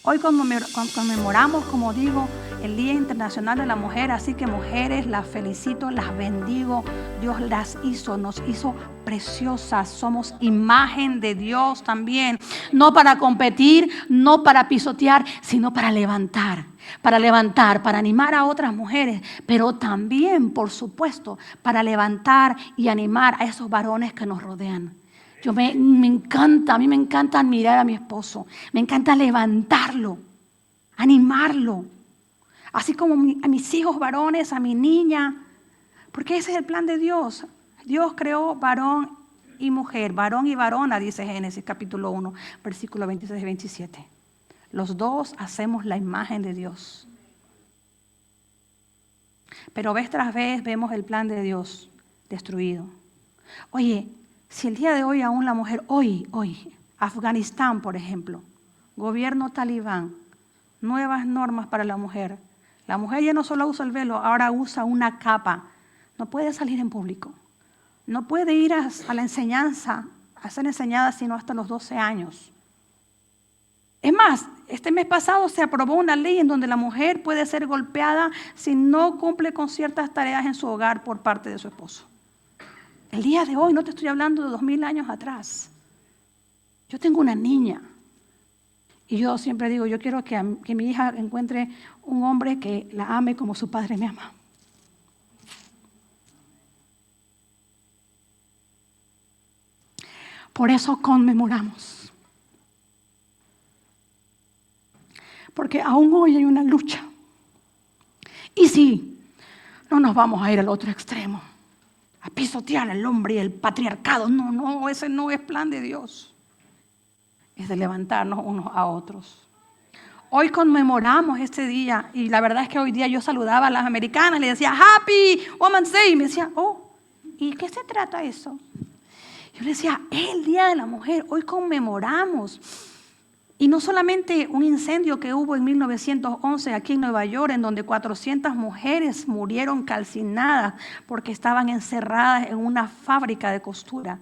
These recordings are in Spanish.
Hoy conmemoramos, como digo, el Día Internacional de la Mujer, así que mujeres, las felicito, las bendigo. Dios las hizo, nos hizo preciosas, somos imagen de Dios también. No para competir, no para pisotear, sino para levantar, para animar a otras mujeres, pero también, por supuesto, para levantar y animar a esos varones que nos rodean. A mí me encanta admirar a mi esposo, me encanta levantarlo, animarlo, así como a mis hijos varones, a mi niña, porque ese es el plan de Dios. Dios creó varón y mujer, varón y varona, dice Génesis capítulo 1, versículos 26 y 27. Los dos hacemos la imagen de Dios. Pero vez tras vez vemos el plan de Dios destruido. Oye, si el día de hoy aún la mujer, hoy, Afganistán, por ejemplo, gobierno talibán, nuevas normas para la mujer. La mujer ya no solo usa el velo, ahora usa una capa. No puede salir en público. No puede ir a la enseñanza, a ser enseñada sino hasta los 12 años. Es más, este mes pasado se aprobó una ley en donde la mujer puede ser golpeada si no cumple con ciertas tareas en su hogar por parte de su esposo. El día de hoy, no te estoy hablando de 2000 años atrás. Yo tengo una niña y yo siempre digo, yo quiero que mi hija encuentre un hombre que la ame como su padre me ama. Por eso conmemoramos. Porque aún hoy hay una lucha. Y sí, no nos vamos a ir al otro extremo, a pisotear al hombre y el patriarcado. No, ese no es plan de Dios. Es de levantarnos unos a otros. Hoy conmemoramos este día y la verdad es que hoy día yo saludaba a las americanas, le decía Happy Women's Day y me decía, ¿y qué se trata eso? Yo le decía, es el Día de la Mujer, hoy conmemoramos. Y no solamente un incendio que hubo en 1911 aquí en Nueva York, en donde 400 mujeres murieron calcinadas porque estaban encerradas en una fábrica de costura.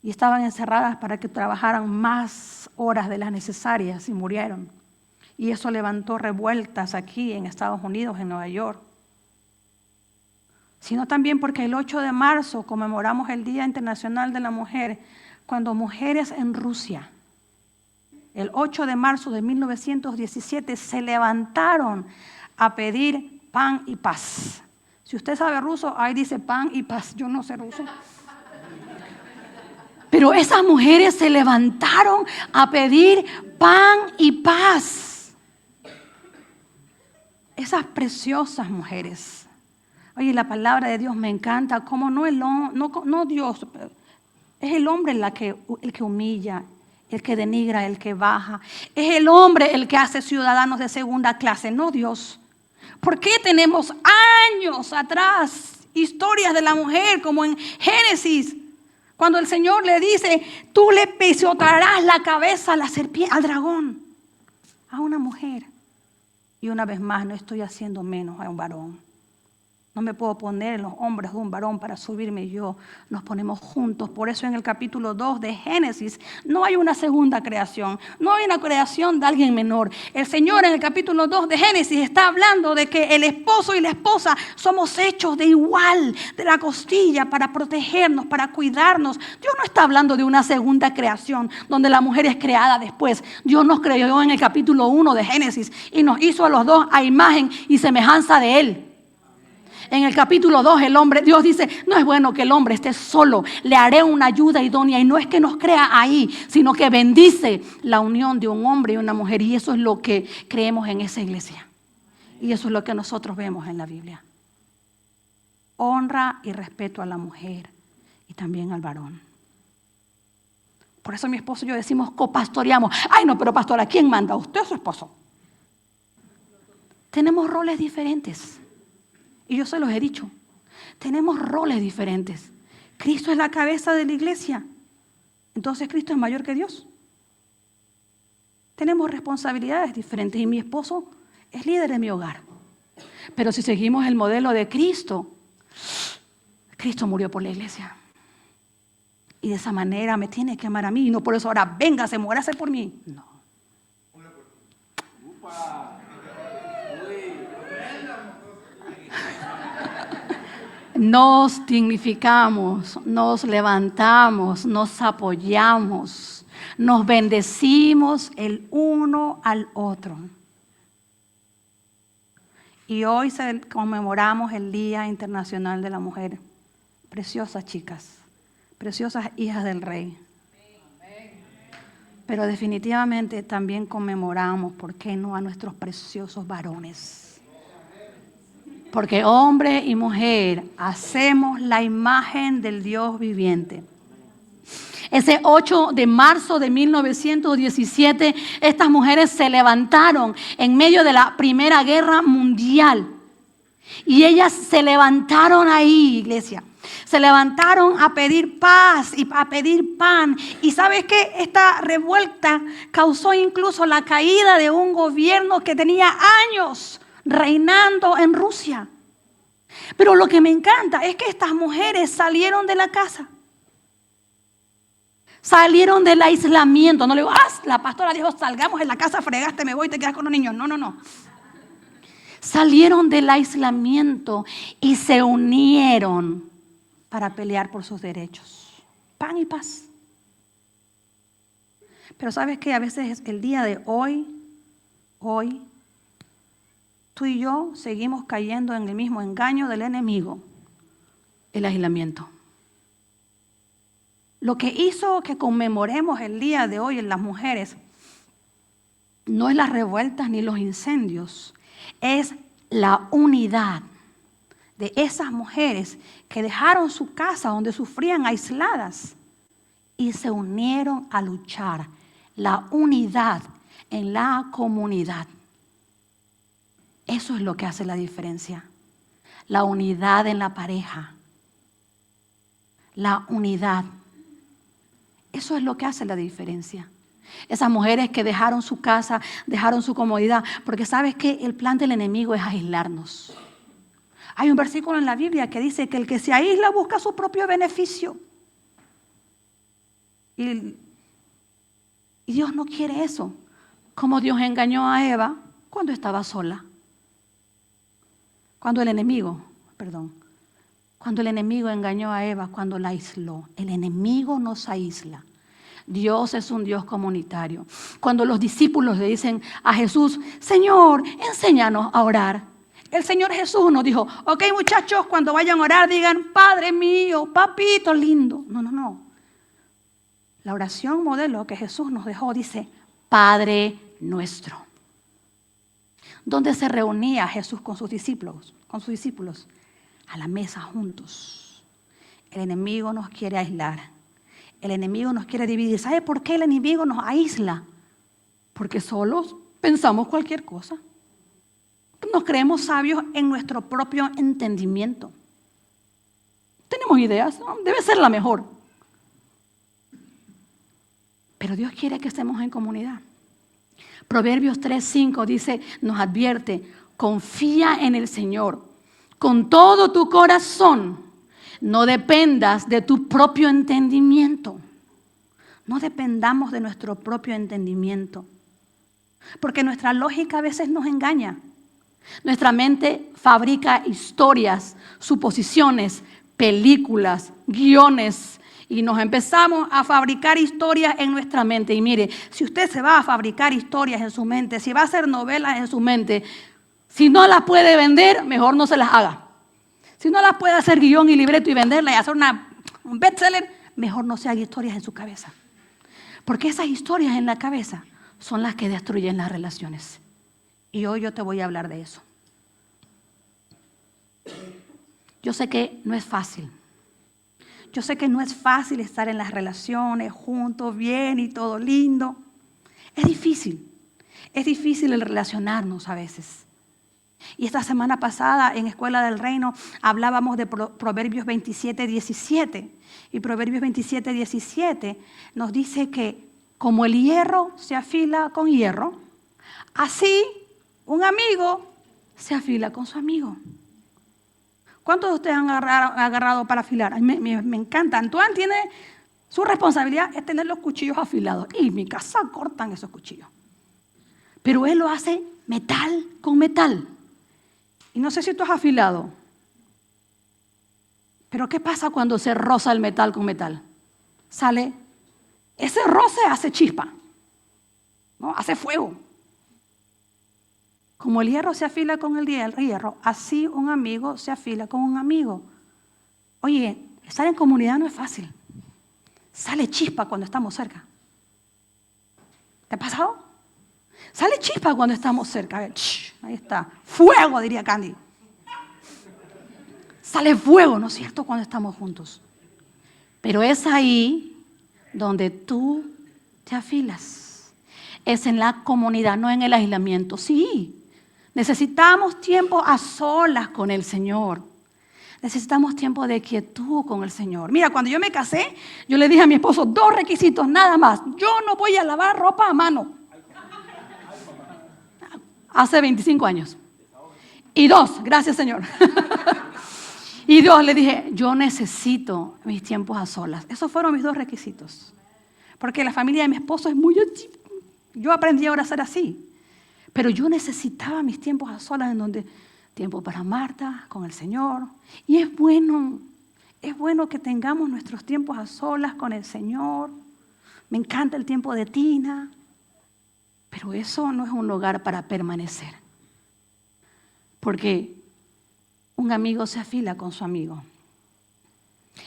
Y estaban encerradas para que trabajaran más horas de las necesarias y murieron. Y eso levantó revueltas aquí en Estados Unidos, en Nueva York. Sino también porque el 8 de marzo conmemoramos el Día Internacional de la Mujer, cuando mujeres en Rusia, el 8 de marzo de 1917, se levantaron a pedir pan y paz. Si usted sabe ruso, ahí dice pan y paz. Yo no sé ruso. Pero esas mujeres se levantaron a pedir pan y paz. Esas preciosas mujeres. Oye, la palabra de Dios me encanta. Como no Dios, es el hombre el que humilla, el que denigra, el que baja. Es el hombre el que hace ciudadanos de segunda clase, no Dios. ¿Por qué tenemos años atrás historias de la mujer como en Génesis? Cuando el Señor le dice, tú le pisotearás la cabeza a la serpiente, al dragón, a una mujer. Y una vez más, no estoy haciendo menos a un varón. No me puedo poner en los hombros de un varón para subirme yo. Nos ponemos juntos. Por eso en el capítulo 2 de Génesis no hay una segunda creación. No hay una creación de alguien menor. El Señor en el capítulo 2 de Génesis está hablando de que el esposo y la esposa somos hechos de igual, de la costilla, para protegernos, para cuidarnos. Dios no está hablando de una segunda creación donde la mujer es creada después. Dios nos creó en el capítulo 1 de Génesis y nos hizo a los dos a imagen y semejanza de Él. En el capítulo 2 Dios dice, no es bueno que el hombre esté solo, le haré una ayuda idónea. Y no es que nos crea ahí, sino que bendice la unión de un hombre y una mujer. Y eso es lo que creemos en esa iglesia. Y eso es lo que nosotros vemos en la Biblia. Honra y respeto a la mujer y también al varón. Por eso mi esposo y yo decimos copastoreamos. Ay no, pero pastora, ¿quién manda? ¿Usted o su esposo? Tenemos roles diferentes. Y yo se los he dicho, tenemos roles diferentes. Cristo es la cabeza de la iglesia. Entonces Cristo es mayor que Dios. Tenemos responsabilidades diferentes y mi esposo es líder de mi hogar. Pero si seguimos el modelo de Cristo, Cristo murió por la iglesia. Y de esa manera me tiene que amar a mí. Y no por eso ahora véngase, muérase por mí. No. Nos dignificamos, nos levantamos, nos apoyamos, nos bendecimos el uno al otro. Y hoy conmemoramos el Día Internacional de la Mujer. Preciosas chicas, preciosas hijas del Rey. Pero definitivamente también conmemoramos, ¿por qué no?, a nuestros preciosos varones. Porque hombre y mujer hacemos la imagen del Dios viviente. Ese 8 de marzo de 1917, estas mujeres se levantaron en medio de la Primera Guerra Mundial. Y ellas se levantaron ahí, iglesia. Se levantaron a pedir paz y a pedir pan. Y ¿sabes qué? Esta revuelta causó incluso la caída de un gobierno que tenía años reinando en Rusia. Pero lo que me encanta es que estas mujeres salieron de la casa. Salieron del aislamiento. No le digo, la pastora dijo, salgamos de la casa, fregaste, me voy y te quedas con los niños. No. Salieron del aislamiento y se unieron para pelear por sus derechos. Pan y paz. Pero ¿sabes qué? A veces el día de hoy, tú y yo seguimos cayendo en el mismo engaño del enemigo, el aislamiento. Lo que hizo que conmemoremos el día de hoy en las mujeres no es las revueltas ni los incendios, es la unidad de esas mujeres que dejaron su casa donde sufrían aisladas y se unieron a luchar. La unidad en la comunidad. Eso es lo que hace la diferencia. La unidad en la pareja. La unidad. Eso es lo que hace la diferencia. Esas mujeres que dejaron su casa, dejaron su comodidad, porque sabes que el plan del enemigo es aislarnos. Hay un versículo en la Biblia que dice que el que se aísla busca su propio beneficio. Y Dios no quiere eso. Como Dios engañó a Eva cuando estaba sola. Cuando el enemigo engañó a Eva, cuando la aisló. El enemigo nos aísla. Dios es un Dios comunitario. Cuando los discípulos le dicen a Jesús, Señor, enséñanos a orar. El Señor Jesús nos dijo, ok muchachos, cuando vayan a orar digan, Padre mío, papito lindo. No. La oración modelo que Jesús nos dejó dice, Padre nuestro. ¿Dónde se reunía Jesús con sus discípulos? A la mesa juntos. El enemigo nos quiere aislar. El enemigo nos quiere dividir. ¿Sabe por qué el enemigo nos aísla? Porque solos pensamos cualquier cosa. Nos creemos sabios en nuestro propio entendimiento. Tenemos ideas, ¿no? Debe ser la mejor. Pero Dios quiere que estemos en comunidad. Proverbios 3:5 dice, nos advierte, confía en el Señor con todo tu corazón. No dependas de tu propio entendimiento. No dependamos de nuestro propio entendimiento. Porque nuestra lógica a veces nos engaña. Nuestra mente fabrica historias, suposiciones, películas, guiones. Y nos empezamos a fabricar historias en nuestra mente. Y mire, si usted se va a fabricar historias en su mente, si va a hacer novelas en su mente, si no las puede vender, mejor no se las haga. Si no las puede hacer guión y libreto y venderla y hacer un bestseller, mejor no se haga historias en su cabeza. Porque esas historias en la cabeza son las que destruyen las relaciones. Y hoy yo te voy a hablar de eso. Yo sé que no es fácil. Yo sé que no es fácil estar en las relaciones juntos, bien y todo lindo. Es difícil. Es difícil el relacionarnos a veces. Y esta semana pasada en Escuela del Reino hablábamos de Proverbios 27:17. Y Proverbios 27:17 nos dice que como el hierro se afila con hierro, así un amigo se afila con su amigo. ¿Cuántos de ustedes han agarrado para afilar? Me encanta. Antoine tiene su responsabilidad es tener los cuchillos afilados. Y en mi casa cortan esos cuchillos. Pero Él lo hace metal con metal. Y no sé si tú has afilado. Pero ¿qué pasa cuando se roza el metal con metal? Sale, ese roce hace chispa, ¿no? Hace fuego. Como el hierro se afila con el hierro, así un amigo se afila con un amigo. Oye, estar en comunidad no es fácil. Sale chispa cuando estamos cerca. ¿Te ha pasado? Sale chispa cuando estamos cerca. A ver, ahí está. Fuego, diría Candy. Sale fuego, ¿no es cierto?, cuando estamos juntos. Pero es ahí donde tú te afilas. Es en la comunidad, no en el aislamiento. Sí, necesitamos tiempo a solas con el Señor. Necesitamos tiempo de quietud con el Señor. Mira, cuando yo me casé, yo le dije a mi esposo 2 requisitos, nada más. Yo no voy a lavar ropa a mano. Hace 25 años. Y 2, gracias Señor. Y 2, le dije, yo necesito mis tiempos a solas. Esos fueron mis 2 requisitos. Porque la familia de mi esposo es muy... Yo aprendí ahora a ser así. Pero yo necesitaba mis tiempos a solas en donde... Tiempo para Marta, con el Señor. Y es bueno que tengamos nuestros tiempos a solas con el Señor. Me encanta el tiempo de Tina. Pero eso no es un lugar para permanecer. Porque un amigo se afila con su amigo.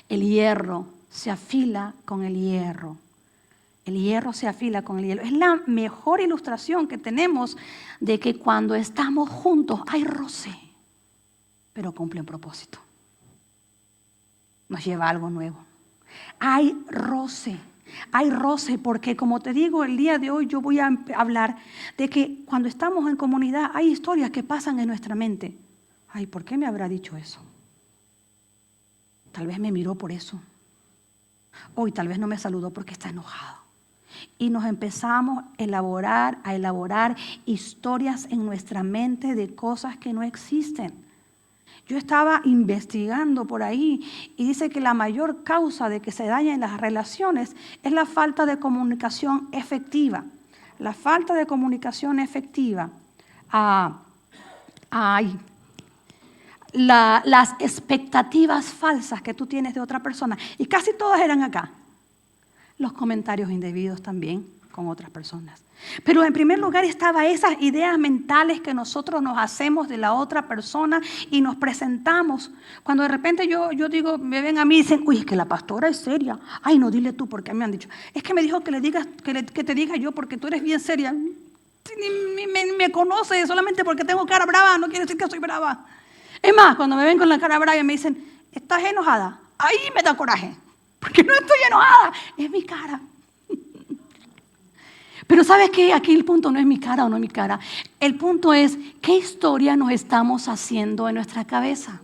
El hierro se afila con el hierro. El hierro se afila con el hierro. Es la mejor ilustración que tenemos de que cuando estamos juntos hay roce, pero cumple un propósito. Nos lleva a algo nuevo. Hay roce porque, como te digo, el día de hoy yo voy a hablar de que cuando estamos en comunidad hay historias que pasan en nuestra mente. Ay, ¿por qué me habrá dicho eso? Tal vez me miró por eso. Hoy tal vez no me saludó porque está enojado. Y nos empezamos a elaborar historias en nuestra mente de cosas que no existen. Yo estaba investigando por ahí y dice que la mayor causa de que se dañen las relaciones es la falta de comunicación efectiva. La falta de comunicación efectiva. Las expectativas falsas que tú tienes de otra persona. Y casi todas eran acá. Los comentarios indebidos también con otras personas. Pero en primer lugar estaba esas ideas mentales que nosotros nos hacemos de la otra persona y nos presentamos. Cuando de repente yo digo, me ven a mí y dicen, uy, es que la pastora es seria. Ay, no, dile tú, porque me han dicho. Es que me dijo que te diga yo porque tú eres bien seria. Ni me conoce solamente porque tengo cara brava, no quiere decir que soy brava. Es más, cuando me ven con la cara brava y me dicen, ¿estás enojada? Ahí me da coraje. Porque no estoy enojada, es mi cara. Pero ¿sabes qué? Aquí el punto no es mi cara o no es mi cara. El punto es, ¿qué historia nos estamos haciendo en nuestra cabeza?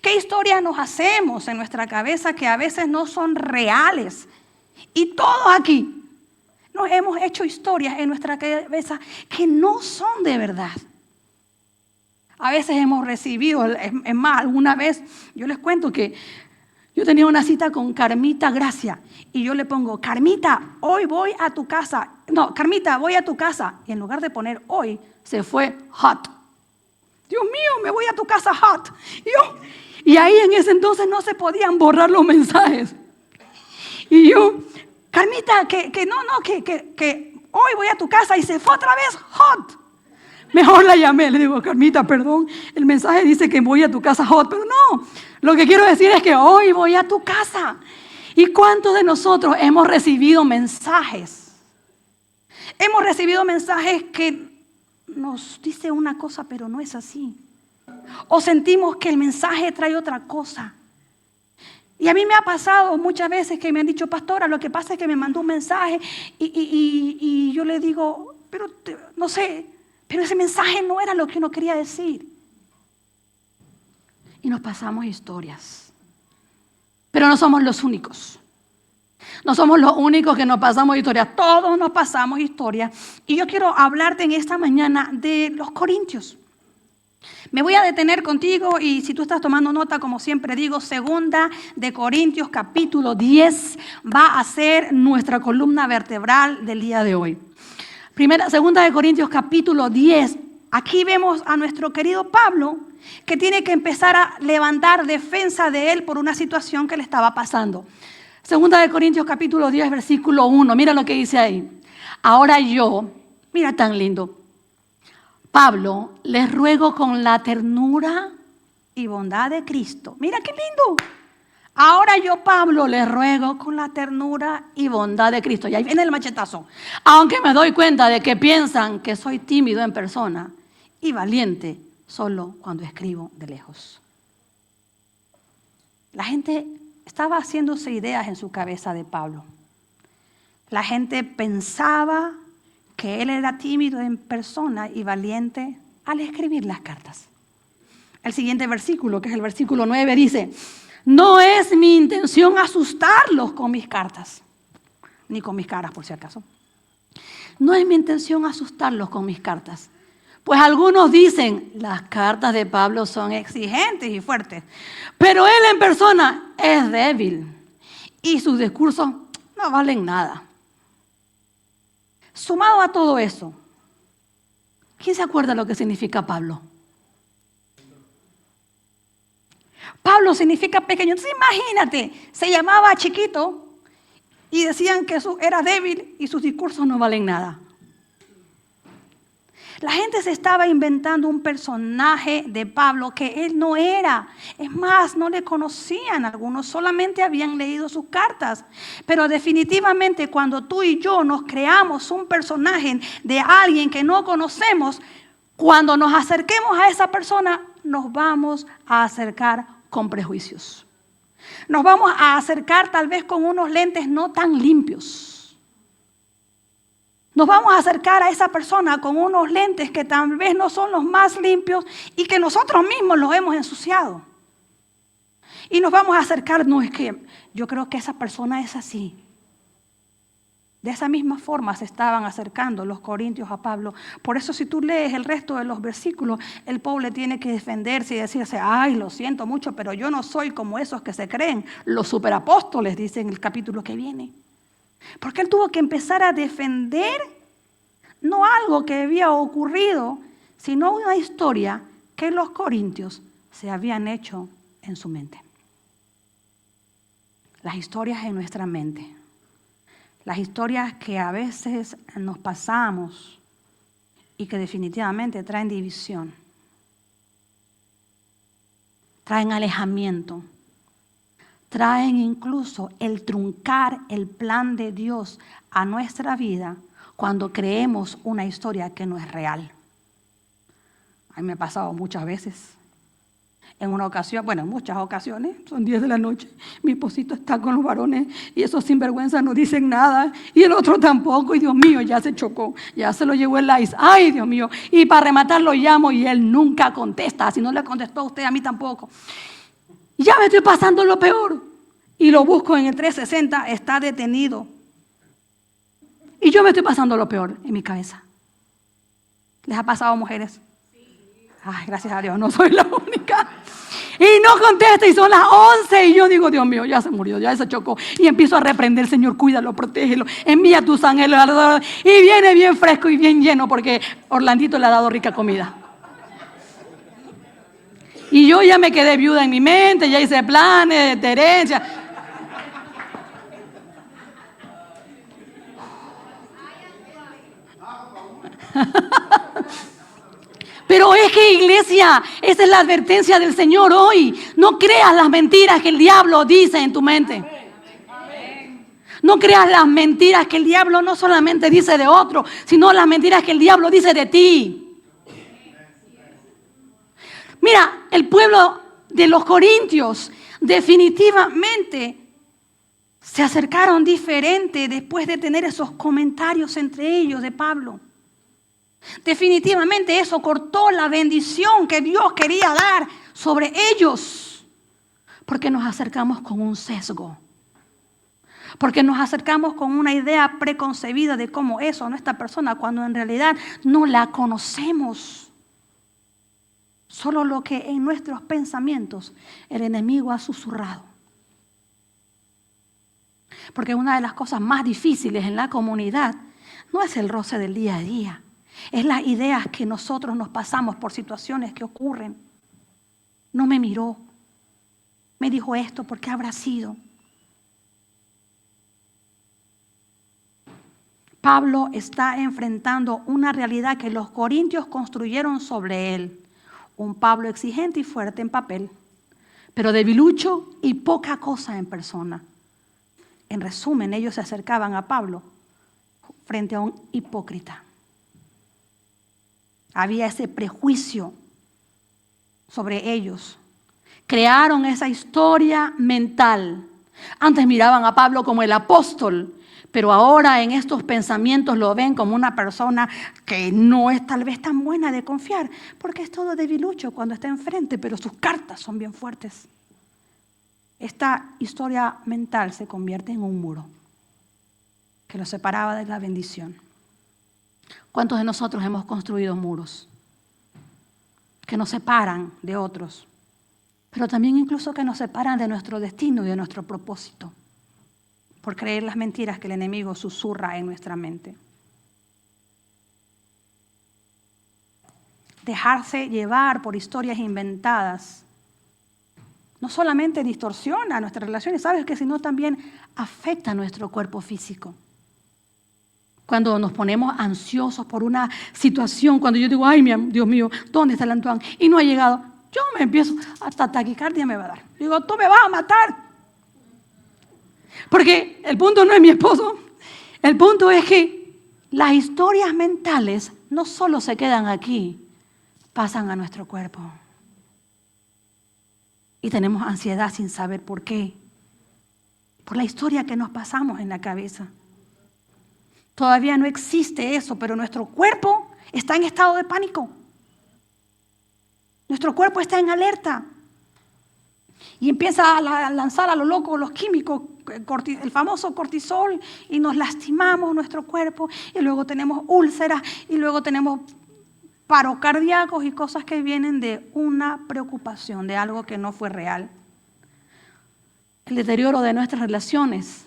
¿Qué historias nos hacemos en nuestra cabeza que a veces no son reales? Y todos aquí nos hemos hecho historias en nuestra cabeza que no son de verdad. A veces hemos recibido, es más, alguna vez yo les cuento que yo tenía una cita con Carmita Gracia y yo le pongo, Carmita, hoy voy a tu casa. No, Carmita, voy a tu casa. Y en lugar de poner hoy, se fue hot. Dios mío, me voy a tu casa hot. Y ahí en ese entonces no se podían borrar los mensajes. Y yo, Carmita, que hoy voy a tu casa y se fue otra vez hot. Mejor la llamé, le digo, Carmita, perdón, el mensaje dice que voy a tu casa hot, pero no, lo que quiero decir es que hoy voy a tu casa. ¿Y cuántos de nosotros hemos recibido mensajes? Hemos recibido mensajes que nos dice una cosa, pero no es así. O sentimos que el mensaje trae otra cosa. Y a mí me ha pasado muchas veces que me han dicho, pastora, lo que pasa es que me mandó un mensaje y yo le digo, pero no sé, pero ese mensaje no era lo que uno quería decir. Y nos pasamos historias. Pero no somos los únicos. No somos los únicos que nos pasamos historias. Todos nos pasamos historias. Y yo quiero hablarte en esta mañana de los Corintios. Me voy a detener contigo y si tú estás tomando nota, como siempre digo, 2 de Corintios capítulo 10 va a ser nuestra columna vertebral del día de hoy. Segunda de Corintios capítulo 10. Aquí vemos a nuestro querido Pablo que tiene que empezar a levantar defensa de él por una situación que le estaba pasando. Segunda de Corintios capítulo 10, versículo 1. Mira lo que dice ahí. Ahora yo, mira tan lindo. Pablo, les ruego con la ternura y bondad de Cristo. Mira qué lindo. Ahora yo, Pablo, les ruego con la ternura y bondad de Cristo. Y ahí viene el machetazo. Aunque me doy cuenta de que piensan que soy tímido en persona y valiente solo cuando escribo de lejos. La gente estaba haciéndose ideas en su cabeza de Pablo. La gente pensaba que él era tímido en persona y valiente al escribir las cartas. El siguiente versículo, que es el versículo 9, dice: no es mi intención asustarlos con mis cartas, ni con mis caras por si acaso. No es mi intención asustarlos con mis cartas. Pues algunos dicen, las cartas de Pablo son exigentes y fuertes, pero él en persona es débil y sus discursos no valen nada. Sumado a todo eso, ¿quién se acuerda lo que significa Pablo? Pablo significa pequeño. Entonces imagínate, se llamaba chiquito y decían que era débil y sus discursos no valen nada. La gente se estaba inventando un personaje de Pablo que él no era. Es más, no le conocían algunos, solamente habían leído sus cartas. Pero definitivamente cuando tú y yo nos creamos un personaje de alguien que no conocemos, cuando nos acerquemos a esa persona, nos vamos a acercar con prejuicios. Nos vamos a acercar tal vez con unos lentes no tan limpios. Nos vamos a acercar a esa persona con unos lentes que tal vez no son los más limpios y que nosotros mismos los hemos ensuciado. Y nos vamos a acercar, no es que yo creo que esa persona es así. De esa misma forma se estaban acercando los corintios a Pablo. Por eso si tú lees el resto de los versículos, el pobre tiene que defenderse y decirse, ay, lo siento mucho, pero yo no soy como esos que se creen. Los superapóstoles, dice en el capítulo que viene. Porque él tuvo que empezar a defender no algo que había ocurrido, sino una historia que los corintios se habían hecho en su mente. Las historias en nuestra mente. Las historias que a veces nos pasamos y que definitivamente traen división, traen alejamiento, traen incluso el truncar el plan de Dios a nuestra vida cuando creemos una historia que no es real. A mí me ha pasado muchas veces. En una ocasión, bueno, en muchas ocasiones, son 10 de la noche, mi esposito está con los varones y esos sinvergüenzas no dicen nada y el otro tampoco y Dios mío, ya se chocó, ya se lo llevó el ICE, ay Dios mío, y para rematar lo llamo y él nunca contesta, si no le contestó a usted, a mí tampoco. Ya me estoy pasando lo peor y lo busco en el 360, está detenido y yo me estoy pasando lo peor en mi cabeza. ¿Les ha pasado, mujeres? Ay, gracias a Dios, no soy la única. Y no contesta y son las 11 y yo digo, Dios mío, ya se murió, ya se chocó. Y empiezo a reprender, Señor, cuídalo, protégelo, envía tus ángeles. Y viene bien fresco y bien lleno porque Orlandito le ha dado rica comida. Y yo ya me quedé viuda en mi mente, ya hice planes de herencia. Pero es que, iglesia, esa es la advertencia del Señor hoy. No creas las mentiras que el diablo dice en tu mente. No creas las mentiras que el diablo no solamente dice de otro, sino las mentiras que el diablo dice de ti. Mira, el pueblo de los corintios definitivamente se acercaron diferente después de tener esos comentarios entre ellos de Pablo. Definitivamente eso cortó la bendición que Dios quería dar sobre ellos. Porque nos acercamos con un sesgo. Porque nos acercamos con una idea preconcebida de cómo es o no esta persona, cuando en realidad no la conocemos. Solo lo que en nuestros pensamientos el enemigo ha susurrado. Porque una de las cosas más difíciles en la comunidad no es el roce del día a día. Es las ideas que nosotros nos pasamos por situaciones que ocurren. No me miró. Me dijo esto, ¿por qué habrá sido? Pablo está enfrentando una realidad que los corintios construyeron sobre él. Un Pablo exigente y fuerte en papel, pero debilucho y poca cosa en persona. En resumen, ellos se acercaban a Pablo frente a un hipócrita. Había ese prejuicio sobre ellos. Crearon esa historia mental. Antes miraban a Pablo como el apóstol, pero ahora en estos pensamientos lo ven como una persona que no es tal vez tan buena de confiar, porque es todo debilucho cuando está enfrente, pero sus cartas son bien fuertes. Esta historia mental se convierte en un muro que los separaba de la bendición. ¿Cuántos de nosotros hemos construido muros que nos separan de otros, pero también incluso que nos separan de nuestro destino y de nuestro propósito, por creer las mentiras que el enemigo susurra en nuestra mente? Dejarse llevar por historias inventadas no solamente distorsiona nuestras relaciones, ¿sabes qué? Sino también afecta nuestro cuerpo físico. Cuando nos ponemos ansiosos por una situación, cuando yo digo, ay, Dios mío, ¿dónde está el Antoine? Y no ha llegado, yo me empiezo, hasta taquicardia me va a dar. Digo, tú me vas a matar. Porque el punto no es mi esposo, el punto es que las historias mentales no solo se quedan aquí, pasan a nuestro cuerpo. Y tenemos ansiedad sin saber por qué. Por la historia que nos pasamos en la cabeza. Todavía no existe eso, pero nuestro cuerpo está en estado de pánico. Nuestro cuerpo está en alerta. Y empieza a lanzar a lo loco los químicos, el famoso cortisol, y nos lastimamos nuestro cuerpo. Y luego tenemos úlceras, y luego tenemos paros cardíacos y cosas que vienen de una preocupación, de algo que no fue real. El deterioro de nuestras relaciones,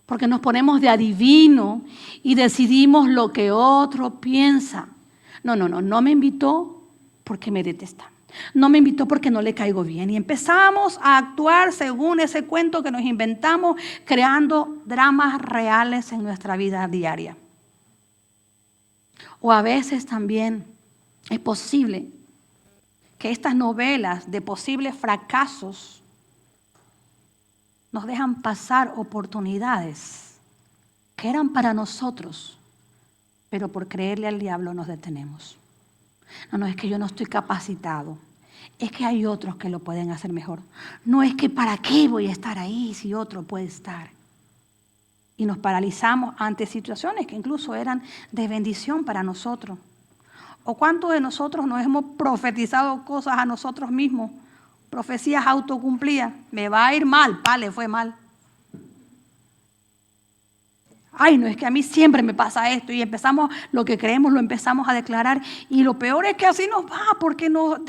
porque nos ponemos de adivino y decidimos lo que otro piensa. No me invitó porque me detesta. No me invitó porque no le caigo bien. Y empezamos a actuar según ese cuento que nos inventamos, creando dramas reales en nuestra vida diaria. O a veces también es posible que estas novelas de posibles fracasos nos dejan pasar oportunidades que eran para nosotros, pero por creerle al diablo nos detenemos. No, es que yo no estoy capacitado. Es que hay otros que lo pueden hacer mejor. No es que para qué voy a estar ahí si otro puede estar. Y nos paralizamos ante situaciones que incluso eran de bendición para nosotros. ¿O cuántos de nosotros nos hemos profetizado cosas a nosotros mismos? Profecías autocumplidas. Me va a ir mal, le fue mal. Ay, no, es que a mí siempre me pasa esto. Y empezamos, lo que creemos lo empezamos a declarar. Y lo peor es que así nos va, porque nos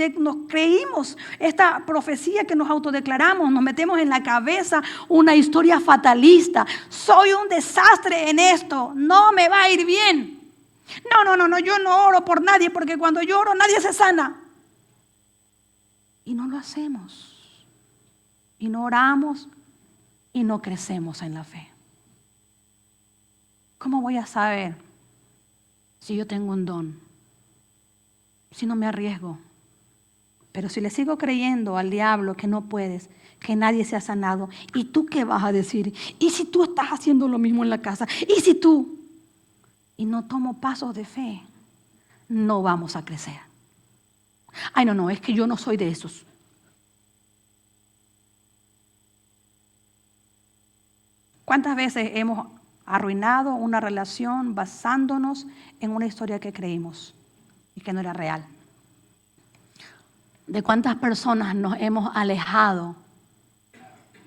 creímos esta profecía que nos autodeclaramos. Nos metemos en la cabeza una historia fatalista. Soy un desastre en esto, no me va a ir bien. No, yo no oro por nadie, porque cuando yo oro nadie se sana. Y no lo hacemos. Y no oramos y no crecemos en la fe. ¿Cómo voy a saber si yo tengo un don? Si no me arriesgo. Pero si le sigo creyendo al diablo que no puedes, que nadie se ha sanado, ¿y tú qué vas a decir? ¿Y si tú estás haciendo lo mismo en la casa? ¿Y si tú? Y no tomo pasos de fe, no vamos a crecer. Ay, no, es que yo no soy de esos. ¿Cuántas veces hemos arruinado una relación basándonos en una historia que creímos y que no era real? ¿De cuántas personas nos hemos alejado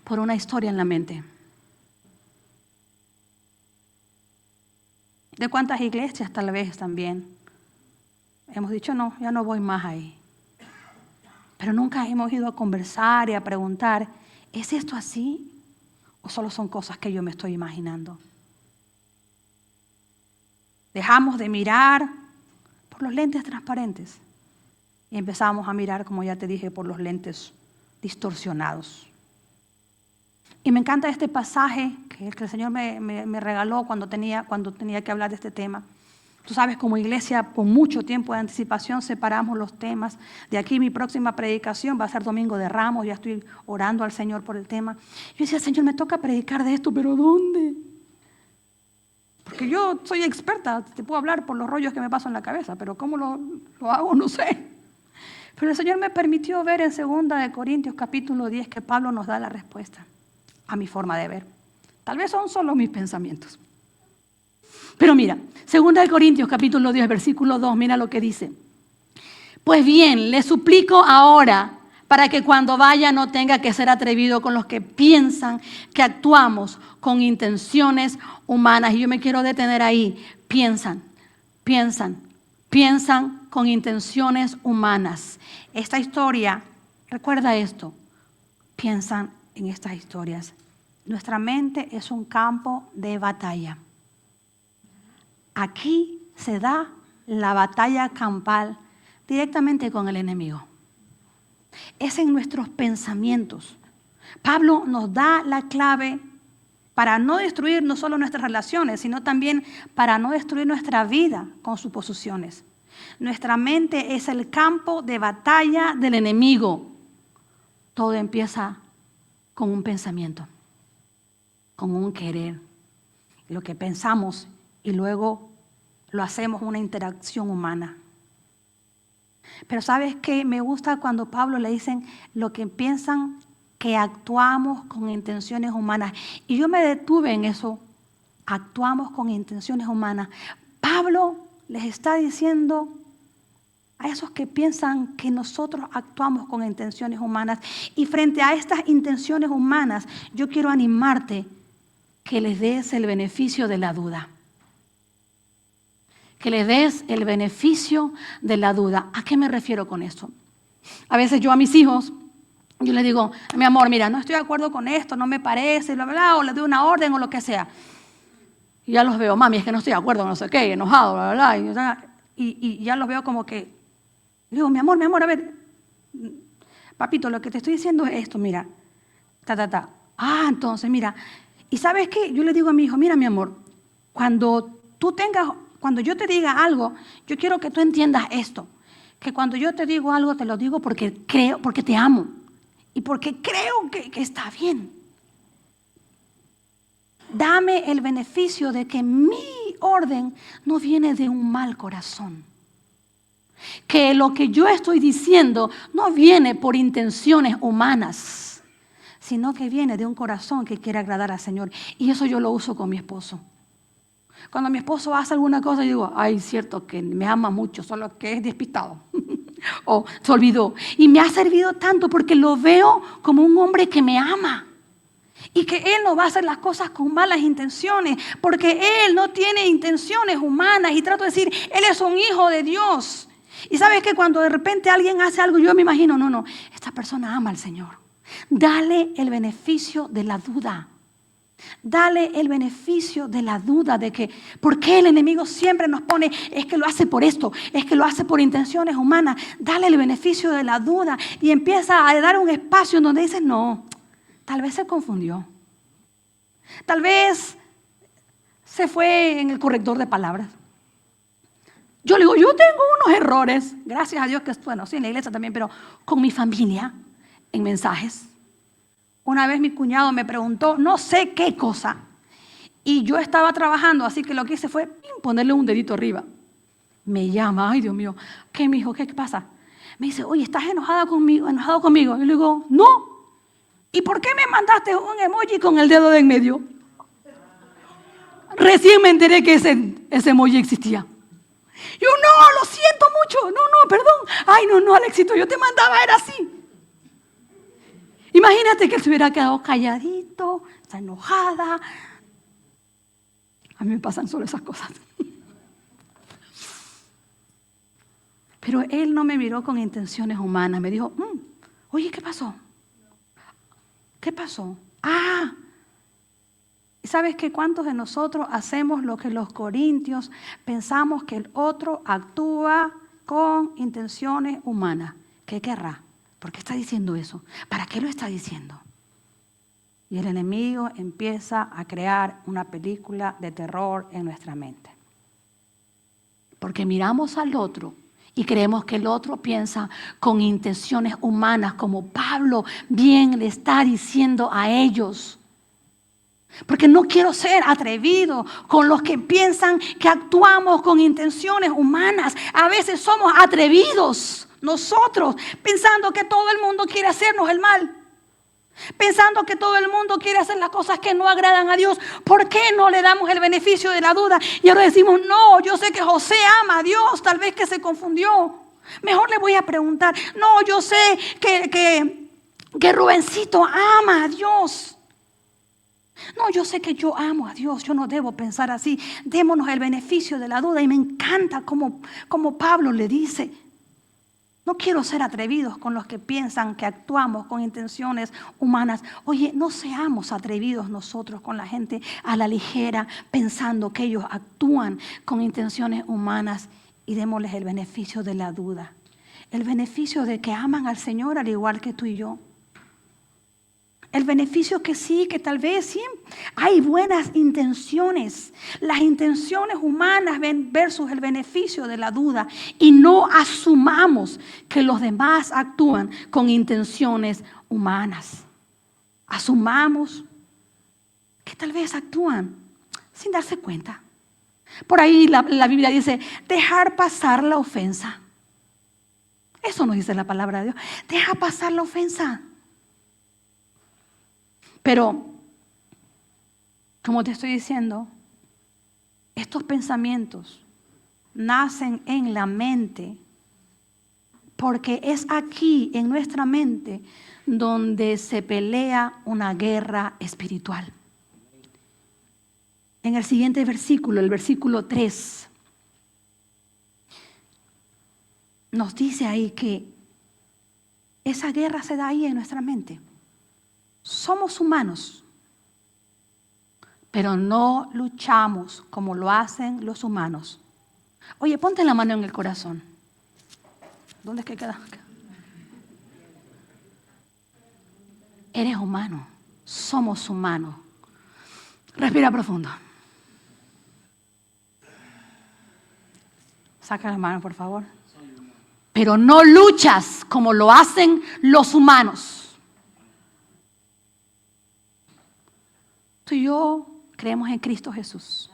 por una historia en la mente? ¿De cuántas iglesias tal vez también hemos dicho, no, ya no voy más ahí? Pero nunca hemos ido a conversar y a preguntar, ¿es esto así? ¿O solo son cosas que yo me estoy imaginando? Dejamos de mirar por los lentes transparentes y empezamos a mirar, como ya te dije, por los lentes distorsionados. Y me encanta este pasaje que el Señor me regaló cuando tenía que hablar de este tema. Tú sabes, como iglesia, con mucho tiempo de anticipación separamos los temas. De aquí mi próxima predicación va a ser Domingo de Ramos. Ya estoy orando al Señor por el tema. Yo decía, Señor, me toca predicar de esto, pero ¿dónde? Porque yo soy experta, te puedo hablar por los rollos que me paso en la cabeza, pero ¿cómo lo hago? No sé. Pero el Señor me permitió ver en 2 Corintios capítulo 10 que Pablo nos da la respuesta a mi forma de ver. Tal vez son solo mis pensamientos. Pero mira, 2 Corintios capítulo 10, versículo 2, mira lo que dice. Pues bien, le suplico ahora para que cuando vaya no tenga que ser atrevido con los que piensan que actuamos con intenciones humanas. Y yo me quiero detener ahí. Piensan con intenciones humanas. Esta historia, recuerda esto, piensan en estas historias. Nuestra mente es un campo de batalla. Aquí se da la batalla campal directamente con el enemigo. Es en nuestros pensamientos. Pablo nos da la clave para no destruir no solo nuestras relaciones, sino también para no destruir nuestra vida con suposiciones. Nuestra mente es el campo de batalla del enemigo. Todo empieza con un pensamiento, con un querer. Lo que pensamos y luego lo hacemos una interacción humana. Pero ¿sabes qué? Me gusta cuando Pablo le dicen lo que piensan que actuamos con intenciones humanas. Y yo me detuve en eso. Actuamos con intenciones humanas. Pablo les está diciendo a esos que piensan que nosotros actuamos con intenciones humanas. Y frente a estas intenciones humanas, yo quiero animarte que les des el beneficio de la duda. Que les des el beneficio de la duda. ¿A qué me refiero con esto? A veces yo a mis hijos, yo les digo, mi amor, mira, no estoy de acuerdo con esto, no me parece, bla, bla, bla, o les doy una orden o lo que sea. Y ya los veo, mami, es que no estoy de acuerdo, no sé qué, enojado, bla, bla, bla. Y ya los veo como que, digo, mi amor, a ver, papito, lo que te estoy diciendo es esto, mira, Ah, entonces, mira, ¿y sabes qué? Yo le digo a mi hijo, mira, mi amor, cuando yo te diga algo, yo quiero que tú entiendas esto, que cuando yo te digo algo, te lo digo porque te amo y porque creo que está bien. Dame el beneficio de que mi orden no viene de un mal corazón. Que lo que yo estoy diciendo no viene por intenciones humanas, sino que viene de un corazón que quiere agradar al Señor. Y eso yo lo uso con mi esposo. Cuando mi esposo hace alguna cosa, yo digo, ay, cierto que me ama mucho, solo que es despistado. O se olvidó. Y me ha servido tanto porque lo veo como un hombre que me ama. Y que Él no va a hacer las cosas con malas intenciones, porque Él no tiene intenciones humanas. Y trato de decir, Él es un hijo de Dios. Y sabes que cuando de repente alguien hace algo, yo me imagino, no, esta persona ama al Señor. Dale el beneficio de la duda. Dale el beneficio de la duda de que, ¿por qué el enemigo siempre nos pone? Es que lo hace por esto, es que lo hace por intenciones humanas. Dale el beneficio de la duda y empieza a dar un espacio en donde dices, no, tal vez se confundió. Tal vez se fue en el corrector de palabras. Yo le digo, yo tengo unos errores, gracias a Dios que, bueno, sí, en la iglesia también, pero con mi familia, en mensajes. Una vez mi cuñado me preguntó no sé qué cosa y yo estaba trabajando, así que lo que hice fue ponerle un dedito arriba. Me llama, ay Dios mío, ¿qué, mijo? ¿Qué pasa? Me dice, oye, ¿estás enojado conmigo? Yo le digo, no. ¿Y por qué me mandaste un emoji con el dedo de en medio? Recién me enteré que ese emoji existía. Yo, no, lo siento mucho, no, perdón. Ay, no, Alexito, yo te mandaba, era así. Imagínate que él se hubiera quedado calladito, está enojada. A mí me pasan solo esas cosas. Pero él no me miró con intenciones humanas. Me dijo, oye, ¿qué pasó? ¿Qué pasó? ¿Y sabes qué? ¿Cuántos de nosotros hacemos lo que los corintios pensamos que el otro actúa con intenciones humanas? ¿Qué querrá? ¿Por qué está diciendo eso? ¿Para qué lo está diciendo? Y el enemigo empieza a crear una película de terror en nuestra mente. Porque miramos al otro y creemos que el otro piensa con intenciones humanas, como Pablo bien le está diciendo a ellos. Porque no quiero ser atrevido con los que piensan que actuamos con intenciones humanas. A veces somos atrevidos nosotros, pensando que todo el mundo quiere hacernos el mal. Pensando que todo el mundo quiere hacer las cosas que no agradan a Dios. ¿Por qué no le damos el beneficio de la duda? Y ahora decimos, no, yo sé que José ama a Dios, tal vez que se confundió. Mejor le voy a preguntar, no, yo sé que Rubencito ama a Dios. No, yo sé que yo amo a Dios, yo no debo pensar así. Démonos el beneficio de la duda. Y me encanta como Pablo le dice, no quiero ser atrevidos con los que piensan que actuamos con intenciones humanas. Oye, no seamos atrevidos nosotros con la gente a la ligera, pensando que ellos actúan con intenciones humanas, y démosles el beneficio de la duda. El beneficio de que aman al Señor al igual que tú y yo. El beneficio que sí, que tal vez sí hay buenas intenciones. Las intenciones humanas versus el beneficio de la duda. Y no asumamos que los demás actúan con intenciones humanas. Asumamos que tal vez actúan sin darse cuenta. Por ahí la Biblia dice, dejar pasar la ofensa. Eso nos dice la palabra de Dios. Deja pasar la ofensa. Pero, como te estoy diciendo, estos pensamientos nacen en la mente, porque es aquí en nuestra mente donde se pelea una guerra espiritual. En el siguiente versículo, el versículo 3, nos dice ahí que esa guerra se da ahí en nuestra mente. Somos humanos, pero no luchamos como lo hacen los humanos. Oye, ponte la mano en el corazón. ¿Dónde es que queda? Eres humano, somos humanos. Respira profundo. Saca la mano, por favor. Pero no luchas como lo hacen los humanos. Tú y yo creemos en Cristo Jesús.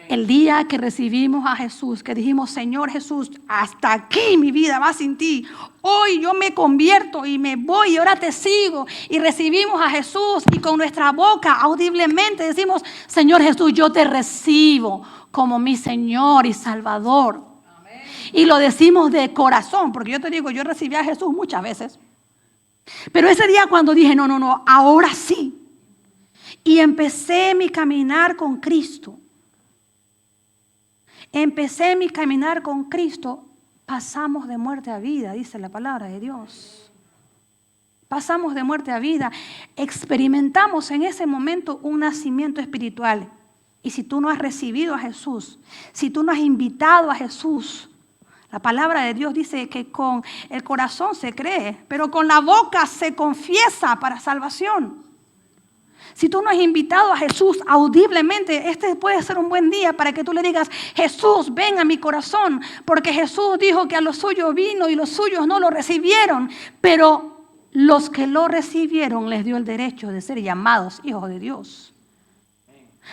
El día que recibimos a Jesús, que dijimos, Señor Jesús, hasta aquí mi vida va sin ti. Hoy yo me convierto y me voy y ahora te sigo. Y recibimos a Jesús y con nuestra boca audiblemente decimos, Señor Jesús, yo te recibo como mi Señor y Salvador. Amén. Y lo decimos de corazón, porque yo te digo, yo recibí a Jesús muchas veces. Pero ese día cuando dije, no, ahora sí. Y empecé mi caminar con Cristo. Pasamos de muerte a vida, dice la palabra de Dios. Pasamos de muerte a vida. Experimentamos en ese momento un nacimiento espiritual. Y si tú no has recibido a Jesús, si tú no has invitado a Jesús, la palabra de Dios dice que con el corazón se cree, pero con la boca se confiesa para salvación. Si tú no has invitado a Jesús audiblemente, este puede ser un buen día para que tú le digas, Jesús, ven a mi corazón, porque Jesús dijo que a los suyos vino y los suyos no lo recibieron, pero los que lo recibieron les dio el derecho de ser llamados hijos de Dios.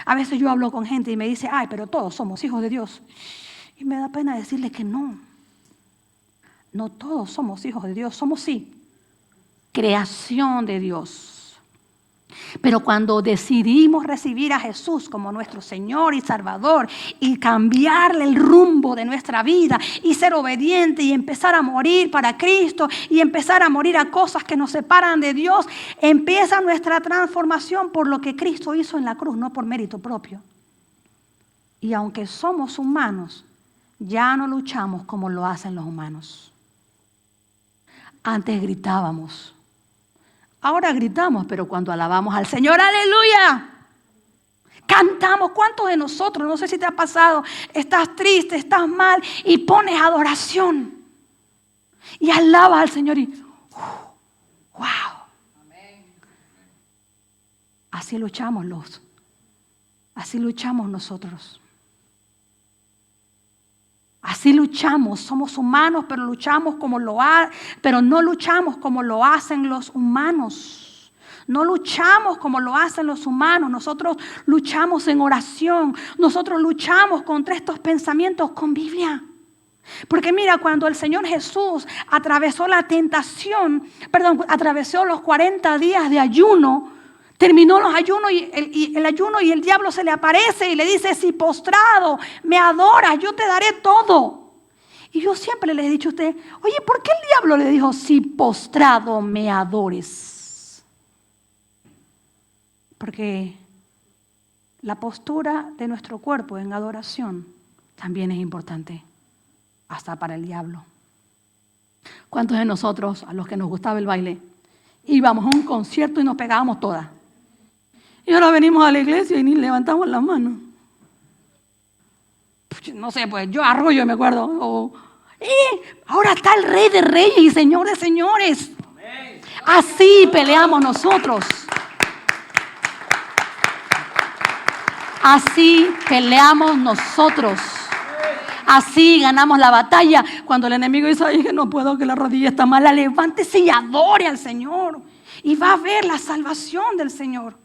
A veces yo hablo con gente y me dice, ay, pero todos somos hijos de Dios. Y me da pena decirle que no. No todos somos hijos de Dios, somos sí, creación de Dios. Pero cuando decidimos recibir a Jesús como nuestro Señor y Salvador y cambiarle el rumbo de nuestra vida y ser obediente y empezar a morir para Cristo y empezar a morir a cosas que nos separan de Dios, empieza nuestra transformación por lo que Cristo hizo en la cruz, no por mérito propio. Y aunque somos humanos, ya no luchamos como lo hacen los humanos. Antes gritábamos. Ahora gritamos, pero cuando alabamos al Señor, ¡aleluya! Cantamos. ¿Cuántos de nosotros, no sé si te ha pasado, estás triste, estás mal y pones adoración y alabas al Señor y wow? Así luchamos así luchamos nosotros. Así luchamos, somos humanos, pero luchamos pero no luchamos como lo hacen los humanos. No luchamos como lo hacen los humanos. Nosotros luchamos en oración. Nosotros luchamos contra estos pensamientos con Biblia. Porque mira, cuando el Señor Jesús atravesó atravesó los 40 días de ayuno, terminó los ayunos y el ayuno y el diablo se le aparece y le dice, si postrado me adoras, yo te daré todo. Y yo siempre les he dicho a usted, oye, ¿por qué el diablo le dijo, si postrado me adores? Porque la postura de nuestro cuerpo en adoración también es importante, hasta para el diablo. ¿Cuántos de nosotros, a los que nos gustaba el baile, íbamos a un concierto y nos pegábamos todas? Y ahora venimos a la iglesia y ni levantamos las manos. No sé, pues yo Arroyo me acuerdo. Ahora está el Rey de Reyes y Señor de Señores. Así peleamos nosotros. Así peleamos nosotros. Así ganamos la batalla. Cuando el enemigo dice, ay, que no puedo, que la rodilla está mala, levántese y adore al Señor. Y va a ver la salvación del Señor.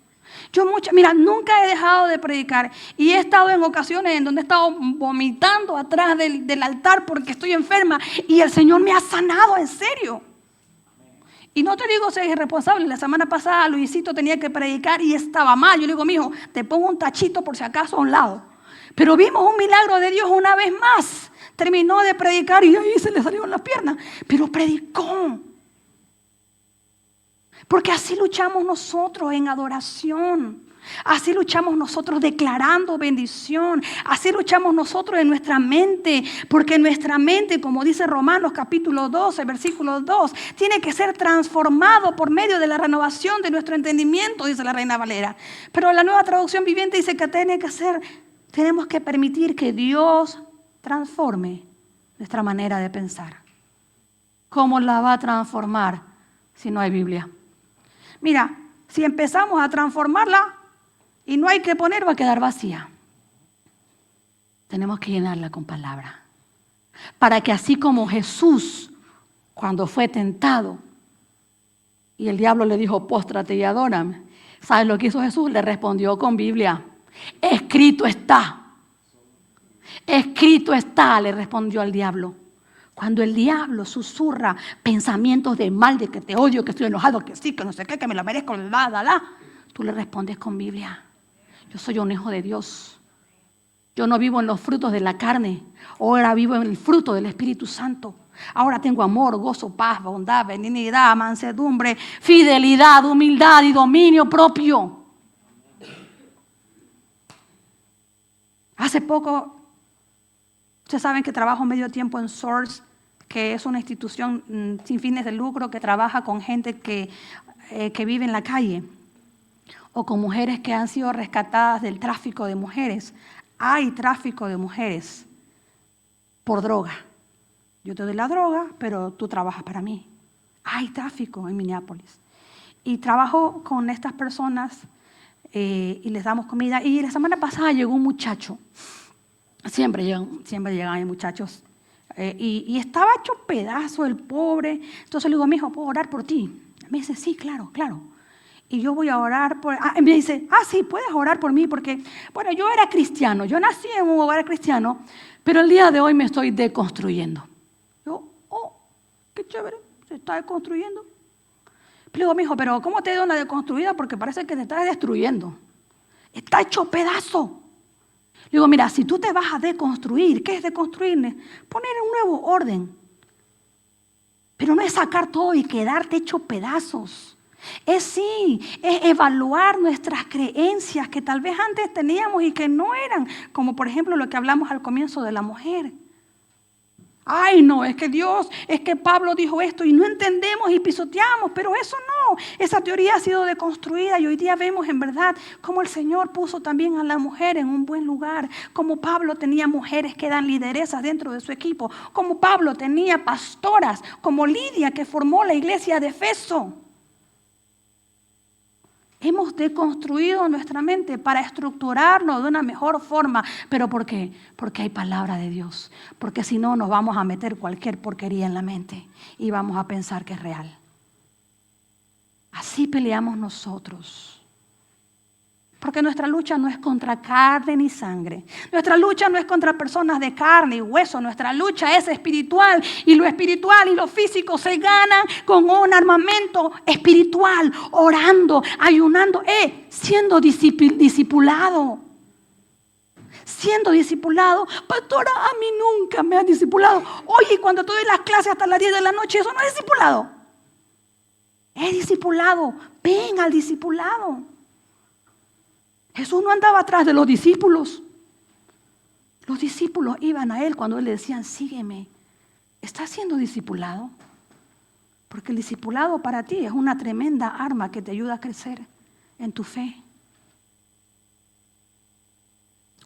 Mira, nunca he dejado de predicar y he estado en ocasiones en donde he estado vomitando atrás del altar porque estoy enferma y el Señor me ha sanado, en serio. Y no te digo ser irresponsable. La semana pasada Luisito tenía que predicar y estaba mal. Yo le digo, mijo, te pongo un tachito por si acaso a un lado. Pero vimos un milagro de Dios una vez más. Terminó de predicar y ahí se le salieron las piernas. Pero predicó. Porque así luchamos nosotros en adoración. Así luchamos nosotros declarando bendición. Así luchamos nosotros en nuestra mente. Porque nuestra mente, como dice Romanos capítulo 12, versículo 2, tiene que ser transformado por medio de la renovación de nuestro entendimiento, dice la Reina Valera. Pero la Nueva Traducción Viviente dice que tenemos que permitir que Dios transforme nuestra manera de pensar. ¿Cómo la va a transformar si no hay Biblia? Mira, si empezamos a transformarla y no hay que poner, va a quedar vacía. Tenemos que llenarla con palabra. Para que así como Jesús, cuando fue tentado, y el diablo le dijo, póstrate y adórame. ¿Sabes lo que hizo Jesús? Le respondió con Biblia. Escrito está. Escrito está, le respondió al diablo. Cuando el diablo susurra pensamientos de mal, de que te odio, que estoy enojado, que sí, que no sé qué, que me lo merezco, tú le respondes con Biblia. Yo soy un hijo de Dios. Yo no vivo en los frutos de la carne. Ahora vivo en el fruto del Espíritu Santo. Ahora tengo amor, gozo, paz, bondad, benignidad, mansedumbre, fidelidad, humildad y dominio propio. Hace poco, ustedes saben que trabajo medio tiempo en Source, que es una institución sin fines de lucro que trabaja con gente que vive en la calle o con mujeres que han sido rescatadas del tráfico de mujeres. Hay tráfico de mujeres por droga. Yo te doy la droga, pero tú trabajas para mí. Hay tráfico en Minneapolis. Y trabajo con estas personas y les damos comida. Y la semana pasada llegó un muchacho. Siempre llegan muchachos. Y estaba hecho pedazo el pobre. Entonces le digo, mijo, ¿puedo orar por ti? Me dice, sí, claro. Y yo voy a orar por... y me dice, sí, puedes orar por mí porque, bueno, yo era cristiano. Yo nací en un hogar cristiano, pero el día de hoy me estoy deconstruyendo. Yo, qué chévere, se está deconstruyendo. Le digo, mijo, pero ¿cómo te dio una deconstruida? Porque parece que te estás destruyendo. Está hecho pedazo. Le digo, mira, si tú te vas a deconstruir, ¿qué es deconstruirme? Poner un nuevo orden. Pero no es sacar todo y quedarte hecho pedazos. Es evaluar nuestras creencias que tal vez antes teníamos y que no eran, como por ejemplo lo que hablamos al comienzo de la mujer. Ay, no, es que Pablo dijo esto y no entendemos y pisoteamos, pero eso esa teoría ha sido deconstruida y hoy día vemos en verdad cómo el Señor puso también a la mujer en un buen lugar, como Pablo tenía mujeres que eran lideresas dentro de su equipo, como Pablo tenía pastoras, como Lidia que formó la iglesia de Efeso. Hemos deconstruido nuestra mente para estructurarnos de una mejor forma. ¿Pero por qué? Porque hay palabra de Dios. Porque si no, nos vamos a meter cualquier porquería en la mente y vamos a pensar que es real. Así peleamos nosotros. Porque nuestra lucha no es contra carne ni sangre. Nuestra lucha no es contra personas de carne y hueso. Nuestra lucha es espiritual. Y lo espiritual y lo físico se ganan con un armamento espiritual. Orando, ayunando, siendo discipulado. Siendo discipulado. Pastora, a mí nunca me han discipulado. Oye, cuando te doy las clases hasta las 10 de la noche, eso no es discipulado. Es discipulado. Ven al discipulado. Jesús no andaba atrás de los discípulos. Los discípulos iban a Él cuando Él le decían, sígueme. ¿Estás siendo discipulado? Porque el discipulado para ti es una tremenda arma que te ayuda a crecer en tu fe.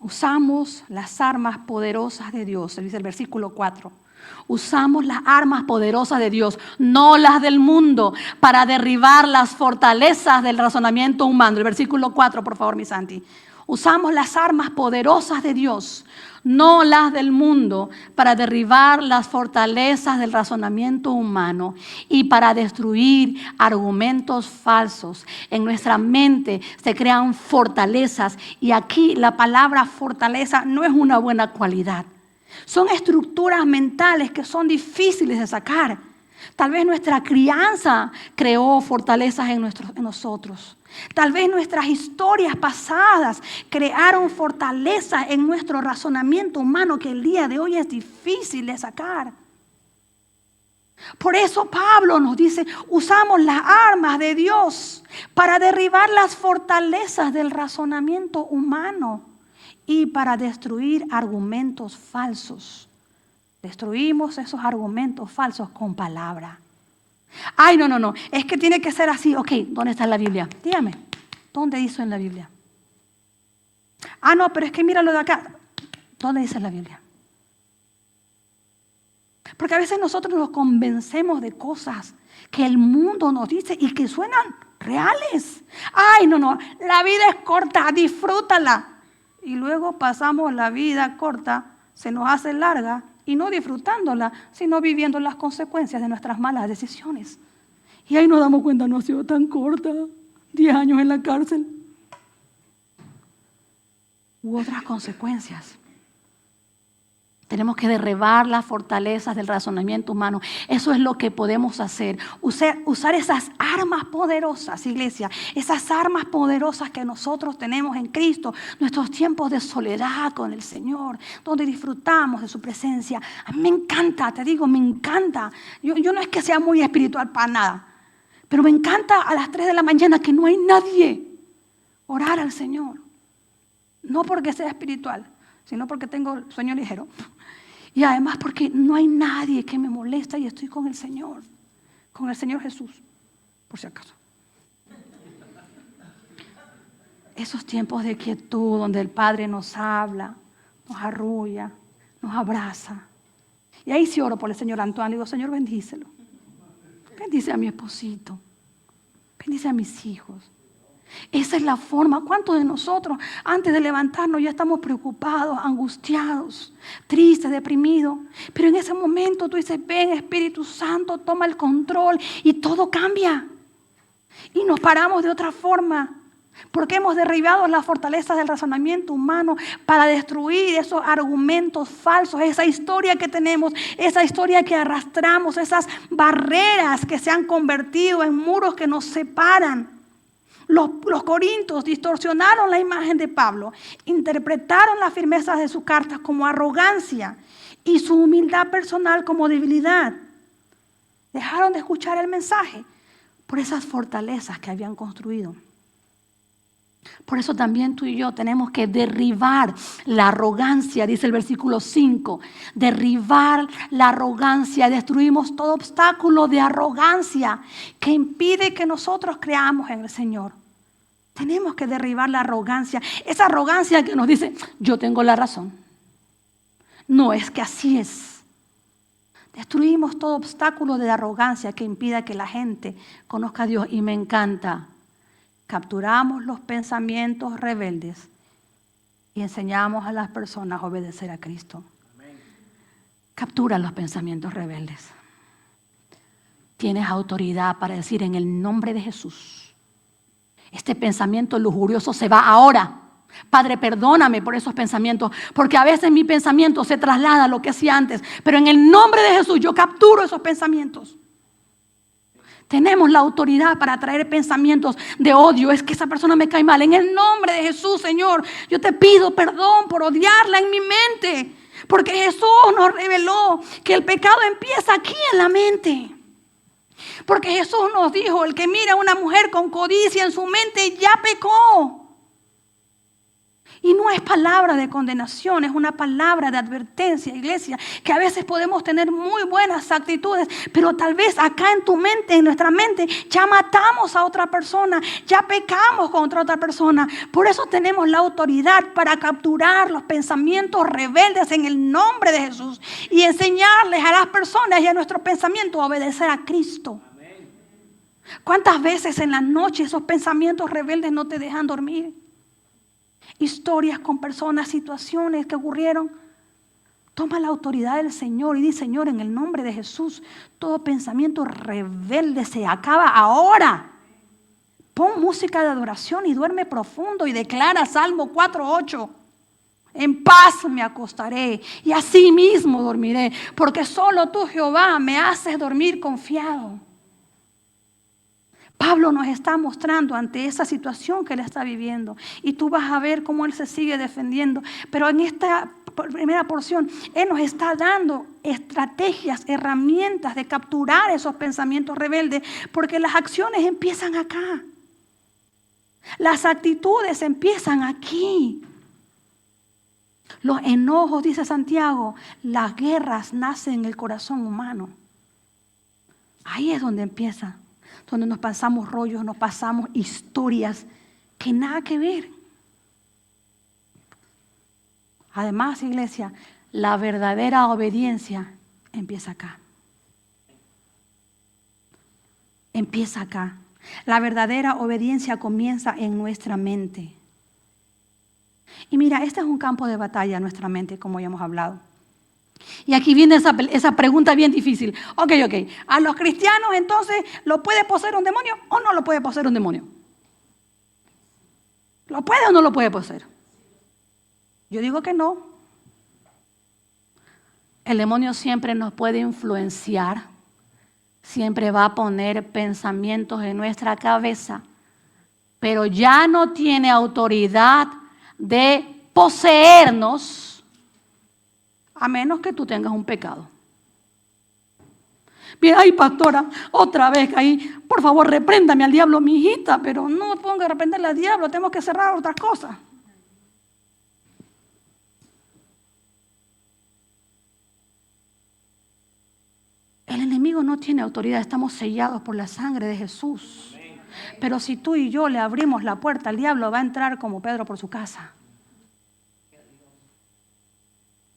Usamos las armas poderosas de Dios, dice el versículo 4. Usamos las armas poderosas de Dios, no las del mundo, para derribar las fortalezas del razonamiento humano. El versículo 4, por favor, mi Santi. Usamos las armas poderosas de Dios, no las del mundo, para derribar las fortalezas del razonamiento humano y para destruir argumentos falsos. En nuestra mente se crean fortalezas y aquí la palabra fortaleza no es una buena cualidad. Son estructuras mentales que son difíciles de sacar. Tal vez nuestra crianza creó fortalezas en nosotros. Tal vez nuestras historias pasadas crearon fortalezas en nuestro razonamiento humano que el día de hoy es difícil de sacar. Por eso Pablo nos dice, usamos las armas de Dios para derribar las fortalezas del razonamiento humano y para destruir argumentos falsos. Destruimos esos argumentos falsos con palabra. Ay, no, es que tiene que ser así. Ok, ¿dónde está la Biblia? Dígame, ¿dónde dice en la Biblia? Ah, no, pero es que míralo de acá. ¿Dónde dice la Biblia? Porque a veces nosotros nos convencemos de cosas que el mundo nos dice y que suenan reales. Ay, no, la vida es corta, disfrútala. Y luego pasamos la vida corta, se nos hace larga y no disfrutándola, sino viviendo las consecuencias de nuestras malas decisiones. Y ahí nos damos cuenta, no ha sido tan corta, 10 años en la cárcel. U otras consecuencias. Tenemos que derribar las fortalezas del razonamiento humano. Eso es lo que podemos hacer. Usar esas armas poderosas, iglesia. Esas armas poderosas que nosotros tenemos en Cristo. Nuestros tiempos de soledad con el Señor. Donde disfrutamos de su presencia. A mí me encanta, te digo, me encanta. Yo no es que sea muy espiritual para nada. Pero me encanta a las 3 de la mañana que no hay nadie. Orar al Señor. No porque sea espiritual, sino porque tengo sueño ligero. Y además porque no hay nadie que me molesta y estoy con el Señor Jesús, por si acaso. Esos tiempos de quietud donde el Padre nos habla, nos arrulla, nos abraza. Y ahí sí oro por el Señor Antoine, le digo, Señor, bendícelo. Bendice a mi esposito, bendice a mis hijos. Esa es la forma. ¿Cuántos de nosotros antes de levantarnos ya estamos preocupados, angustiados, tristes, deprimidos? Pero en ese momento tú dices, ven Espíritu Santo, toma el control y todo cambia. Y nos paramos de otra forma. Porque hemos derribado las fortalezas del razonamiento humano para destruir esos argumentos falsos, esa historia que tenemos, esa historia que arrastramos, esas barreras que se han convertido en muros que nos separan. Los corintios distorsionaron la imagen de Pablo, interpretaron las firmezas de sus cartas como arrogancia y su humildad personal como debilidad. Dejaron de escuchar el mensaje por esas fortalezas que habían construido. Por eso también tú y yo tenemos que derribar la arrogancia, dice el versículo 5. Derribar la arrogancia. Destruimos todo obstáculo de arrogancia que impide que nosotros creamos en el Señor. Tenemos que derribar la arrogancia. Esa arrogancia que nos dice, yo tengo la razón. No, es que así es. Destruimos todo obstáculo de arrogancia que impida que la gente conozca a Dios. Y me encanta. Capturamos los pensamientos rebeldes y enseñamos a las personas a obedecer a Cristo. Amén. Captura los pensamientos rebeldes. Tienes autoridad para decir en el nombre de Jesús, este pensamiento lujurioso se va ahora. Padre, perdóname por esos pensamientos, porque a veces mi pensamiento se traslada a lo que hacía antes, pero en el nombre de Jesús yo capturo esos pensamientos. Tenemos la autoridad para traer pensamientos de odio. Es que esa persona me cae mal. En el nombre de Jesús, Señor, yo te pido perdón por odiarla en mi mente. Porque Jesús nos reveló que el pecado empieza aquí en la mente. Porque Jesús nos dijo, el que mira a una mujer con codicia en su mente ya pecó. Y no es palabra de condenación, es una palabra de advertencia, iglesia, que a veces podemos tener muy buenas actitudes, pero tal vez acá en tu mente, en nuestra mente, ya matamos a otra persona, ya pecamos contra otra persona. Por eso tenemos la autoridad para capturar los pensamientos rebeldes en el nombre de Jesús y enseñarles a las personas y a nuestro pensamiento a obedecer a Cristo. Amén. ¿Cuántas veces en la noche esos pensamientos rebeldes no te dejan dormir? Historias con personas, situaciones que ocurrieron. Toma la autoridad del Señor y di, Señor, en el nombre de Jesús, todo pensamiento rebelde se acaba ahora. Pon música de adoración y duerme profundo y declara Salmo 4:8. En paz me acostaré y así mismo dormiré, porque solo tú, Jehová, me haces dormir confiado. Pablo nos está mostrando ante esa situación que él está viviendo. Y tú vas a ver cómo él se sigue defendiendo. Pero en esta primera porción, él nos está dando estrategias, herramientas de capturar esos pensamientos rebeldes. Porque las acciones empiezan acá. Las actitudes empiezan aquí. Los enojos, dice Santiago, las guerras nacen en el corazón humano. Ahí es donde empieza. Donde nos pasamos rollos, nos pasamos historias que nada que ver. Además, iglesia, la verdadera obediencia empieza acá. Empieza acá. La verdadera obediencia comienza en nuestra mente. Y mira, este es un campo de batalla en nuestra mente, como ya hemos hablado. Y aquí viene esa pregunta bien difícil. Ok. ¿A los cristianos entonces lo puede poseer un demonio o no lo puede poseer un demonio? ¿Lo puede o no lo puede poseer? Yo digo que no. El demonio siempre nos puede influenciar. Siempre va a poner pensamientos en nuestra cabeza. Pero ya no tiene autoridad de poseernos. A menos que tú tengas un pecado. Bien, ay, pastora, otra vez ahí. Por favor, repréndame al diablo, mi hijita. Pero no ponga a reprenderle al diablo, tenemos que cerrar otras cosas. El enemigo no tiene autoridad, estamos sellados por la sangre de Jesús. Pero si tú y yo le abrimos la puerta, el diablo va a entrar como Pedro por su casa.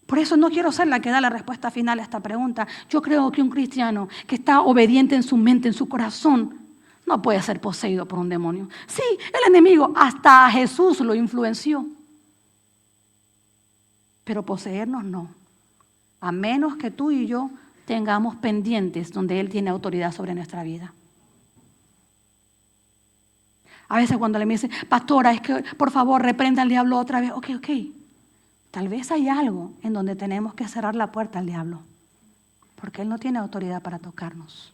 Por eso no quiero ser la que da la respuesta final a esta pregunta. Yo creo que un cristiano que está obediente en su mente, en su corazón, no puede ser poseído por un demonio. Sí, el enemigo hasta a Jesús lo influenció. Pero poseernos no. A menos que tú y yo tengamos pendientes donde Él tiene autoridad sobre nuestra vida. A veces cuando le me dice, pastora, es que por favor reprenda al diablo otra vez. Ok. Tal vez hay algo en donde tenemos que cerrar la puerta al diablo, porque Él no tiene autoridad para tocarnos.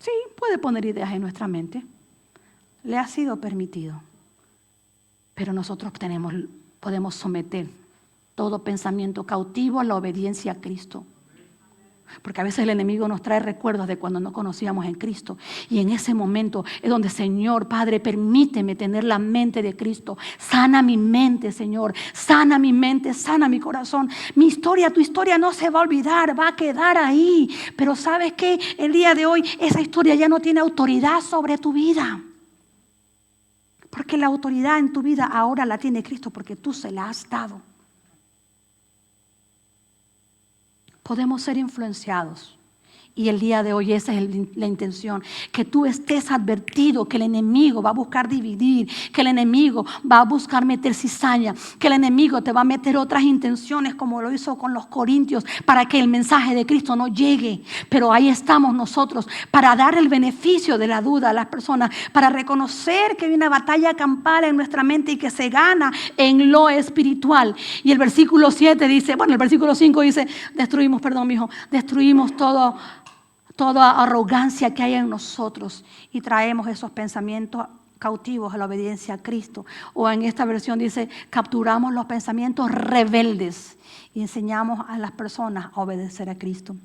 Sí, puede poner ideas en nuestra mente, le ha sido permitido, pero nosotros podemos someter todo pensamiento cautivo a la obediencia a Cristo. Porque a veces el enemigo nos trae recuerdos de cuando no conocíamos en Cristo. Y en ese momento es donde, Señor, Padre, permíteme tener la mente de Cristo. Sana mi mente, Señor. Sana mi mente, sana mi corazón. Mi historia, tu historia no se va a olvidar, va a quedar ahí. Pero ¿sabes qué? El día de hoy esa historia ya no tiene autoridad sobre tu vida. Porque la autoridad en tu vida ahora la tiene Cristo porque tú se la has dado. Podemos ser influenciados. Y el día de hoy esa es la intención, que tú estés advertido que el enemigo va a buscar dividir, que el enemigo va a buscar meter cizaña, que el enemigo te va a meter otras intenciones como lo hizo con los corintios para que el mensaje de Cristo no llegue. Pero ahí estamos nosotros para dar el beneficio de la duda a las personas, para reconocer que hay una batalla campal en nuestra mente y que se gana en lo espiritual. Y el versículo 7 dice, el versículo 5 dice, destruimos toda arrogancia que hay en nosotros y traemos esos pensamientos cautivos a la obediencia a Cristo. O en esta versión dice, capturamos los pensamientos rebeldes y enseñamos a las personas a obedecer a Cristo,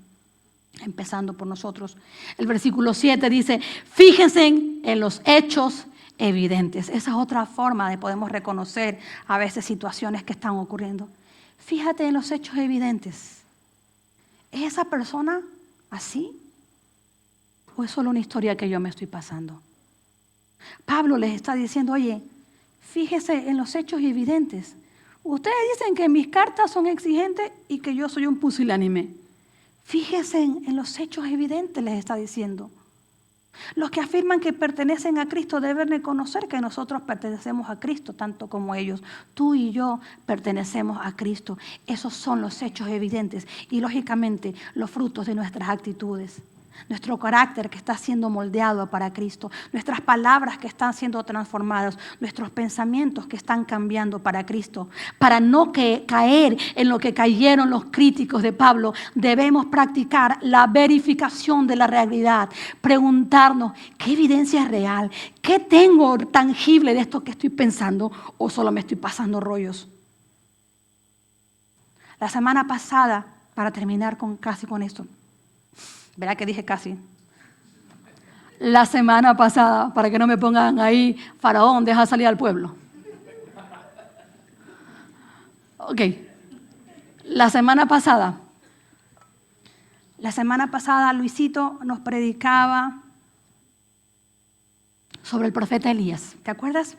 empezando por nosotros. El versículo 7 dice, fíjense en los hechos evidentes. Esa es otra forma de podemos reconocer a veces situaciones que están ocurriendo. Fíjate en los hechos evidentes. ¿Es esa persona así? ¿O es solo una historia que yo me estoy pasando? Pablo les está diciendo, oye, fíjese en los hechos evidentes. Ustedes dicen que mis cartas son exigentes y que yo soy un pusilánime. Fíjese en los hechos evidentes, les está diciendo. Los que afirman que pertenecen a Cristo deben reconocer que nosotros pertenecemos a Cristo, tanto como ellos. Tú y yo pertenecemos a Cristo. Esos son los hechos evidentes y, lógicamente, los frutos de nuestras actitudes. Nuestro carácter que está siendo moldeado para Cristo, nuestras palabras que están siendo transformadas, nuestros pensamientos que están cambiando para Cristo. Para no caer en lo que cayeron los críticos de Pablo, debemos practicar la verificación de la realidad. Preguntarnos, ¿qué evidencia es real? ¿Qué tengo tangible de esto que estoy pensando o solo me estoy pasando rollos? La semana pasada, para terminar casi con esto, ¿verdad que dije casi? La semana pasada, para que no me pongan ahí, Faraón, deja salir al pueblo. Ok. La semana pasada Luisito nos predicaba sobre el profeta Elías. ¿Te acuerdas?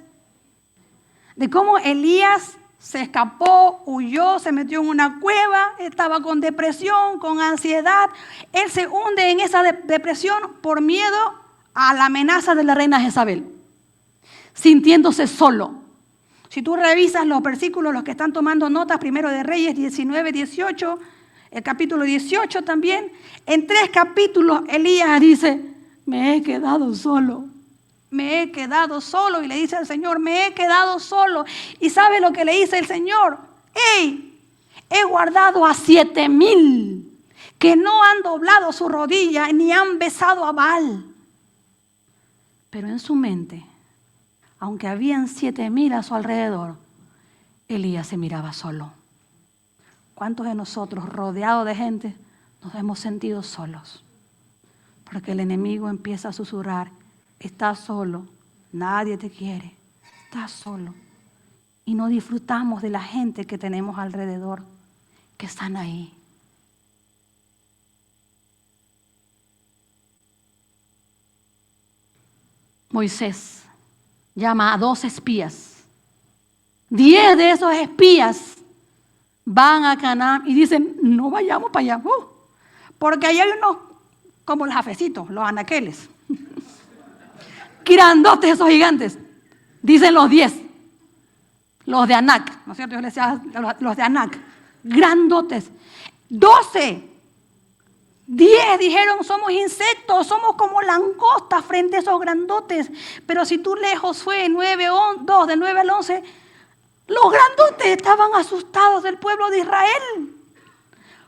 De cómo Elías se escapó, huyó, se metió en una cueva, estaba con depresión, con ansiedad. Él se hunde en esa depresión por miedo a la amenaza de la reina Jezabel, sintiéndose solo. Si tú revisas los versículos, los que están tomando notas, primero de Reyes 19, 18, el capítulo 18 también, en 3 capítulos Elías dice, me he quedado solo. Me he quedado solo. Y le dice al Señor, me he quedado solo. ¿Y sabe lo que le dice el Señor? ¡Ey! He guardado a 7,000 que no han doblado su rodilla ni han besado a Baal. Pero en su mente, aunque habían 7,000 a su alrededor, Elías se miraba solo. ¿Cuántos de nosotros, rodeados de gente, nos hemos sentido solos? Porque el enemigo empieza a susurrar, estás solo, nadie te quiere, estás solo. Y no disfrutamos de la gente que tenemos alrededor, que están ahí. Moisés llama a 2 espías. 10 de esos espías van a Canaán y dicen, no vayamos para allá, porque allá hay unos como los jafecitos, los anaqueles. Grandotes esos gigantes, dicen los 10, los de Anac, ¿no es cierto? Yo les decía los de Anac, grandotes. 12, 10 dijeron, somos insectos, somos como langostas frente a esos grandotes. Pero si tú lees Josué 9:2, del 9 al 11, los grandotes estaban asustados del pueblo de Israel,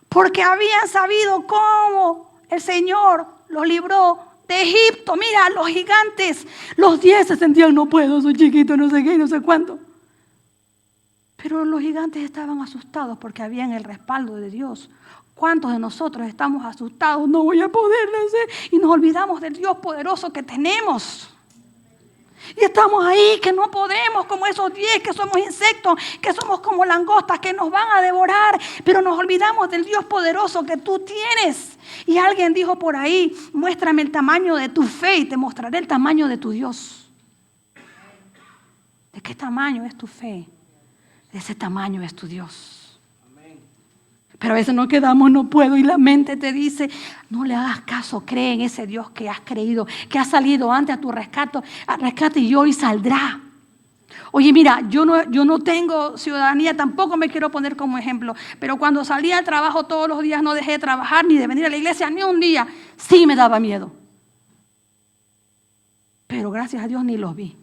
porque habían sabido cómo el Señor los libró de Egipto. Mira, los gigantes, los 10 se sentían, no puedo, soy chiquito, no sé qué, no sé cuánto. Pero los gigantes estaban asustados porque habían el respaldo de Dios. ¿Cuántos de nosotros estamos asustados? No voy a poder nacer. Y nos olvidamos del Dios poderoso que tenemos. Y estamos ahí que no podemos, como esos 10 que somos insectos, que somos como langostas que nos van a devorar. Pero nos olvidamos del Dios poderoso que tú tienes. Y alguien dijo por ahí, muéstrame el tamaño de tu fe y te mostraré el tamaño de tu Dios. ¿De qué tamaño es tu fe? De ese tamaño es tu Dios. Pero a veces nos quedamos, no puedo, y la mente te dice, no le hagas caso, cree en ese Dios que has creído, que ha salido antes a tu rescate y hoy saldrá. Oye, mira, yo no tengo ciudadanía, tampoco me quiero poner como ejemplo, pero cuando salía al trabajo todos los días no dejé de trabajar ni de venir a la iglesia ni un día, sí me daba miedo. Pero gracias a Dios ni los vi.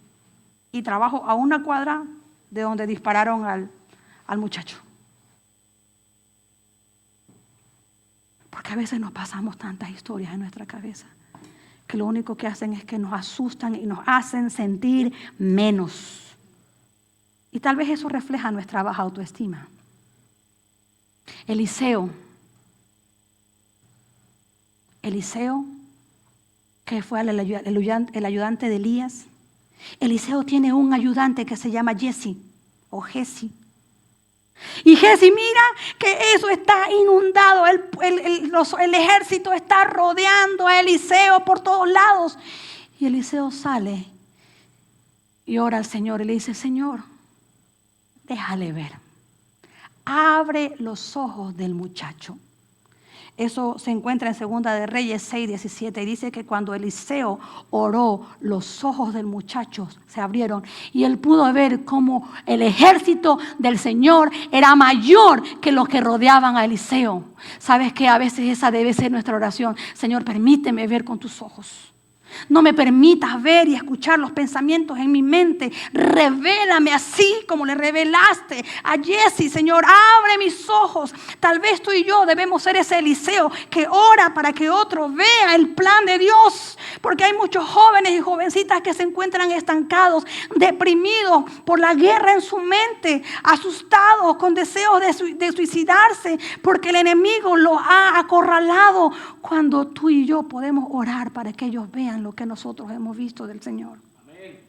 Y trabajo a una cuadra de donde dispararon al muchacho. Porque a veces nos pasamos tantas historias en nuestra cabeza que lo único que hacen es que nos asustan y nos hacen sentir menos. Y tal vez eso refleja nuestra baja autoestima. Eliseo, que fue el ayudante de Elías. Eliseo tiene un ayudante que se llama Jesse o Jesse. Y Jesse, mira que eso está inundado, el ejército está rodeando a Eliseo por todos lados. Y Eliseo sale y ora al Señor y le dice, Señor, déjale ver, abre los ojos del muchacho. Eso se encuentra en 2 de Reyes 6:17 y dice que cuando Eliseo oró, los ojos del muchacho se abrieron y él pudo ver cómo el ejército del Señor era mayor que los que rodeaban a Eliseo. ¿Sabes qué? A veces esa debe ser nuestra oración. Señor, permíteme ver con tus ojos. No me permitas ver y escuchar los pensamientos en mi mente. Revélame así como le revelaste a Jesse. Señor, abre mis ojos. Tal vez tú y yo debemos ser ese Eliseo que ora para que otro vea el plan de Dios. Porque hay muchos jóvenes y jovencitas que se encuentran estancados, deprimidos por la guerra en su mente, asustados, con deseos de suicidarse, porque el enemigo los ha acorralado. Cuando tú y yo podemos orar para que ellos vean lo que nosotros hemos visto del Señor. Amén.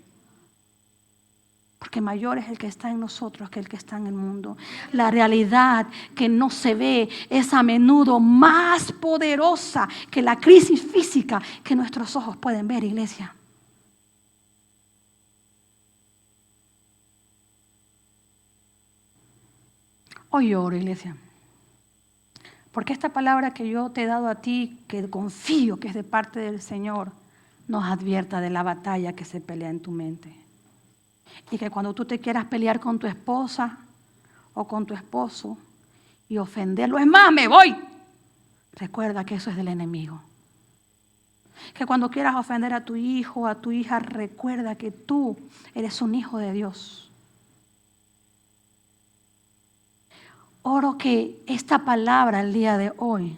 Porque mayor es el que está en nosotros que el que está en el mundo. La realidad que no se ve es a menudo más poderosa que la crisis física que nuestros ojos pueden ver, iglesia. Hoy oro, iglesia. Porque esta palabra que yo te he dado a ti, que confío que es de parte del Señor, nos advierta de la batalla que se pelea en tu mente. Y que cuando tú te quieras pelear con tu esposa o con tu esposo y ofenderlo, es más, me voy. Recuerda que eso es del enemigo. Que cuando quieras ofender a tu hijo o a tu hija, recuerda que tú eres un hijo de Dios. Oro que esta palabra el día de hoy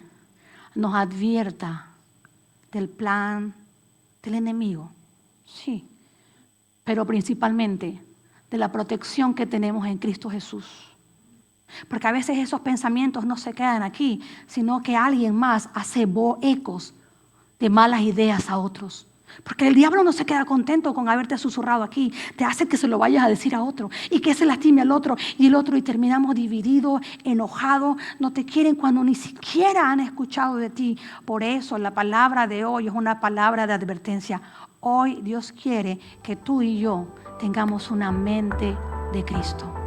nos advierta del plan del enemigo, sí, pero principalmente de la protección que tenemos en Cristo Jesús. Porque a veces esos pensamientos no se quedan aquí, sino que alguien más hace ecos de malas ideas a otros. Porque el diablo no se queda contento con haberte susurrado aquí. Te hace que se lo vayas a decir a otro y que se lastime al otro y el otro, y terminamos divididos, enojados. No te quieren cuando ni siquiera han escuchado de ti. Por eso la palabra de hoy es una palabra de advertencia. Hoy Dios quiere que tú y yo tengamos una mente de Cristo.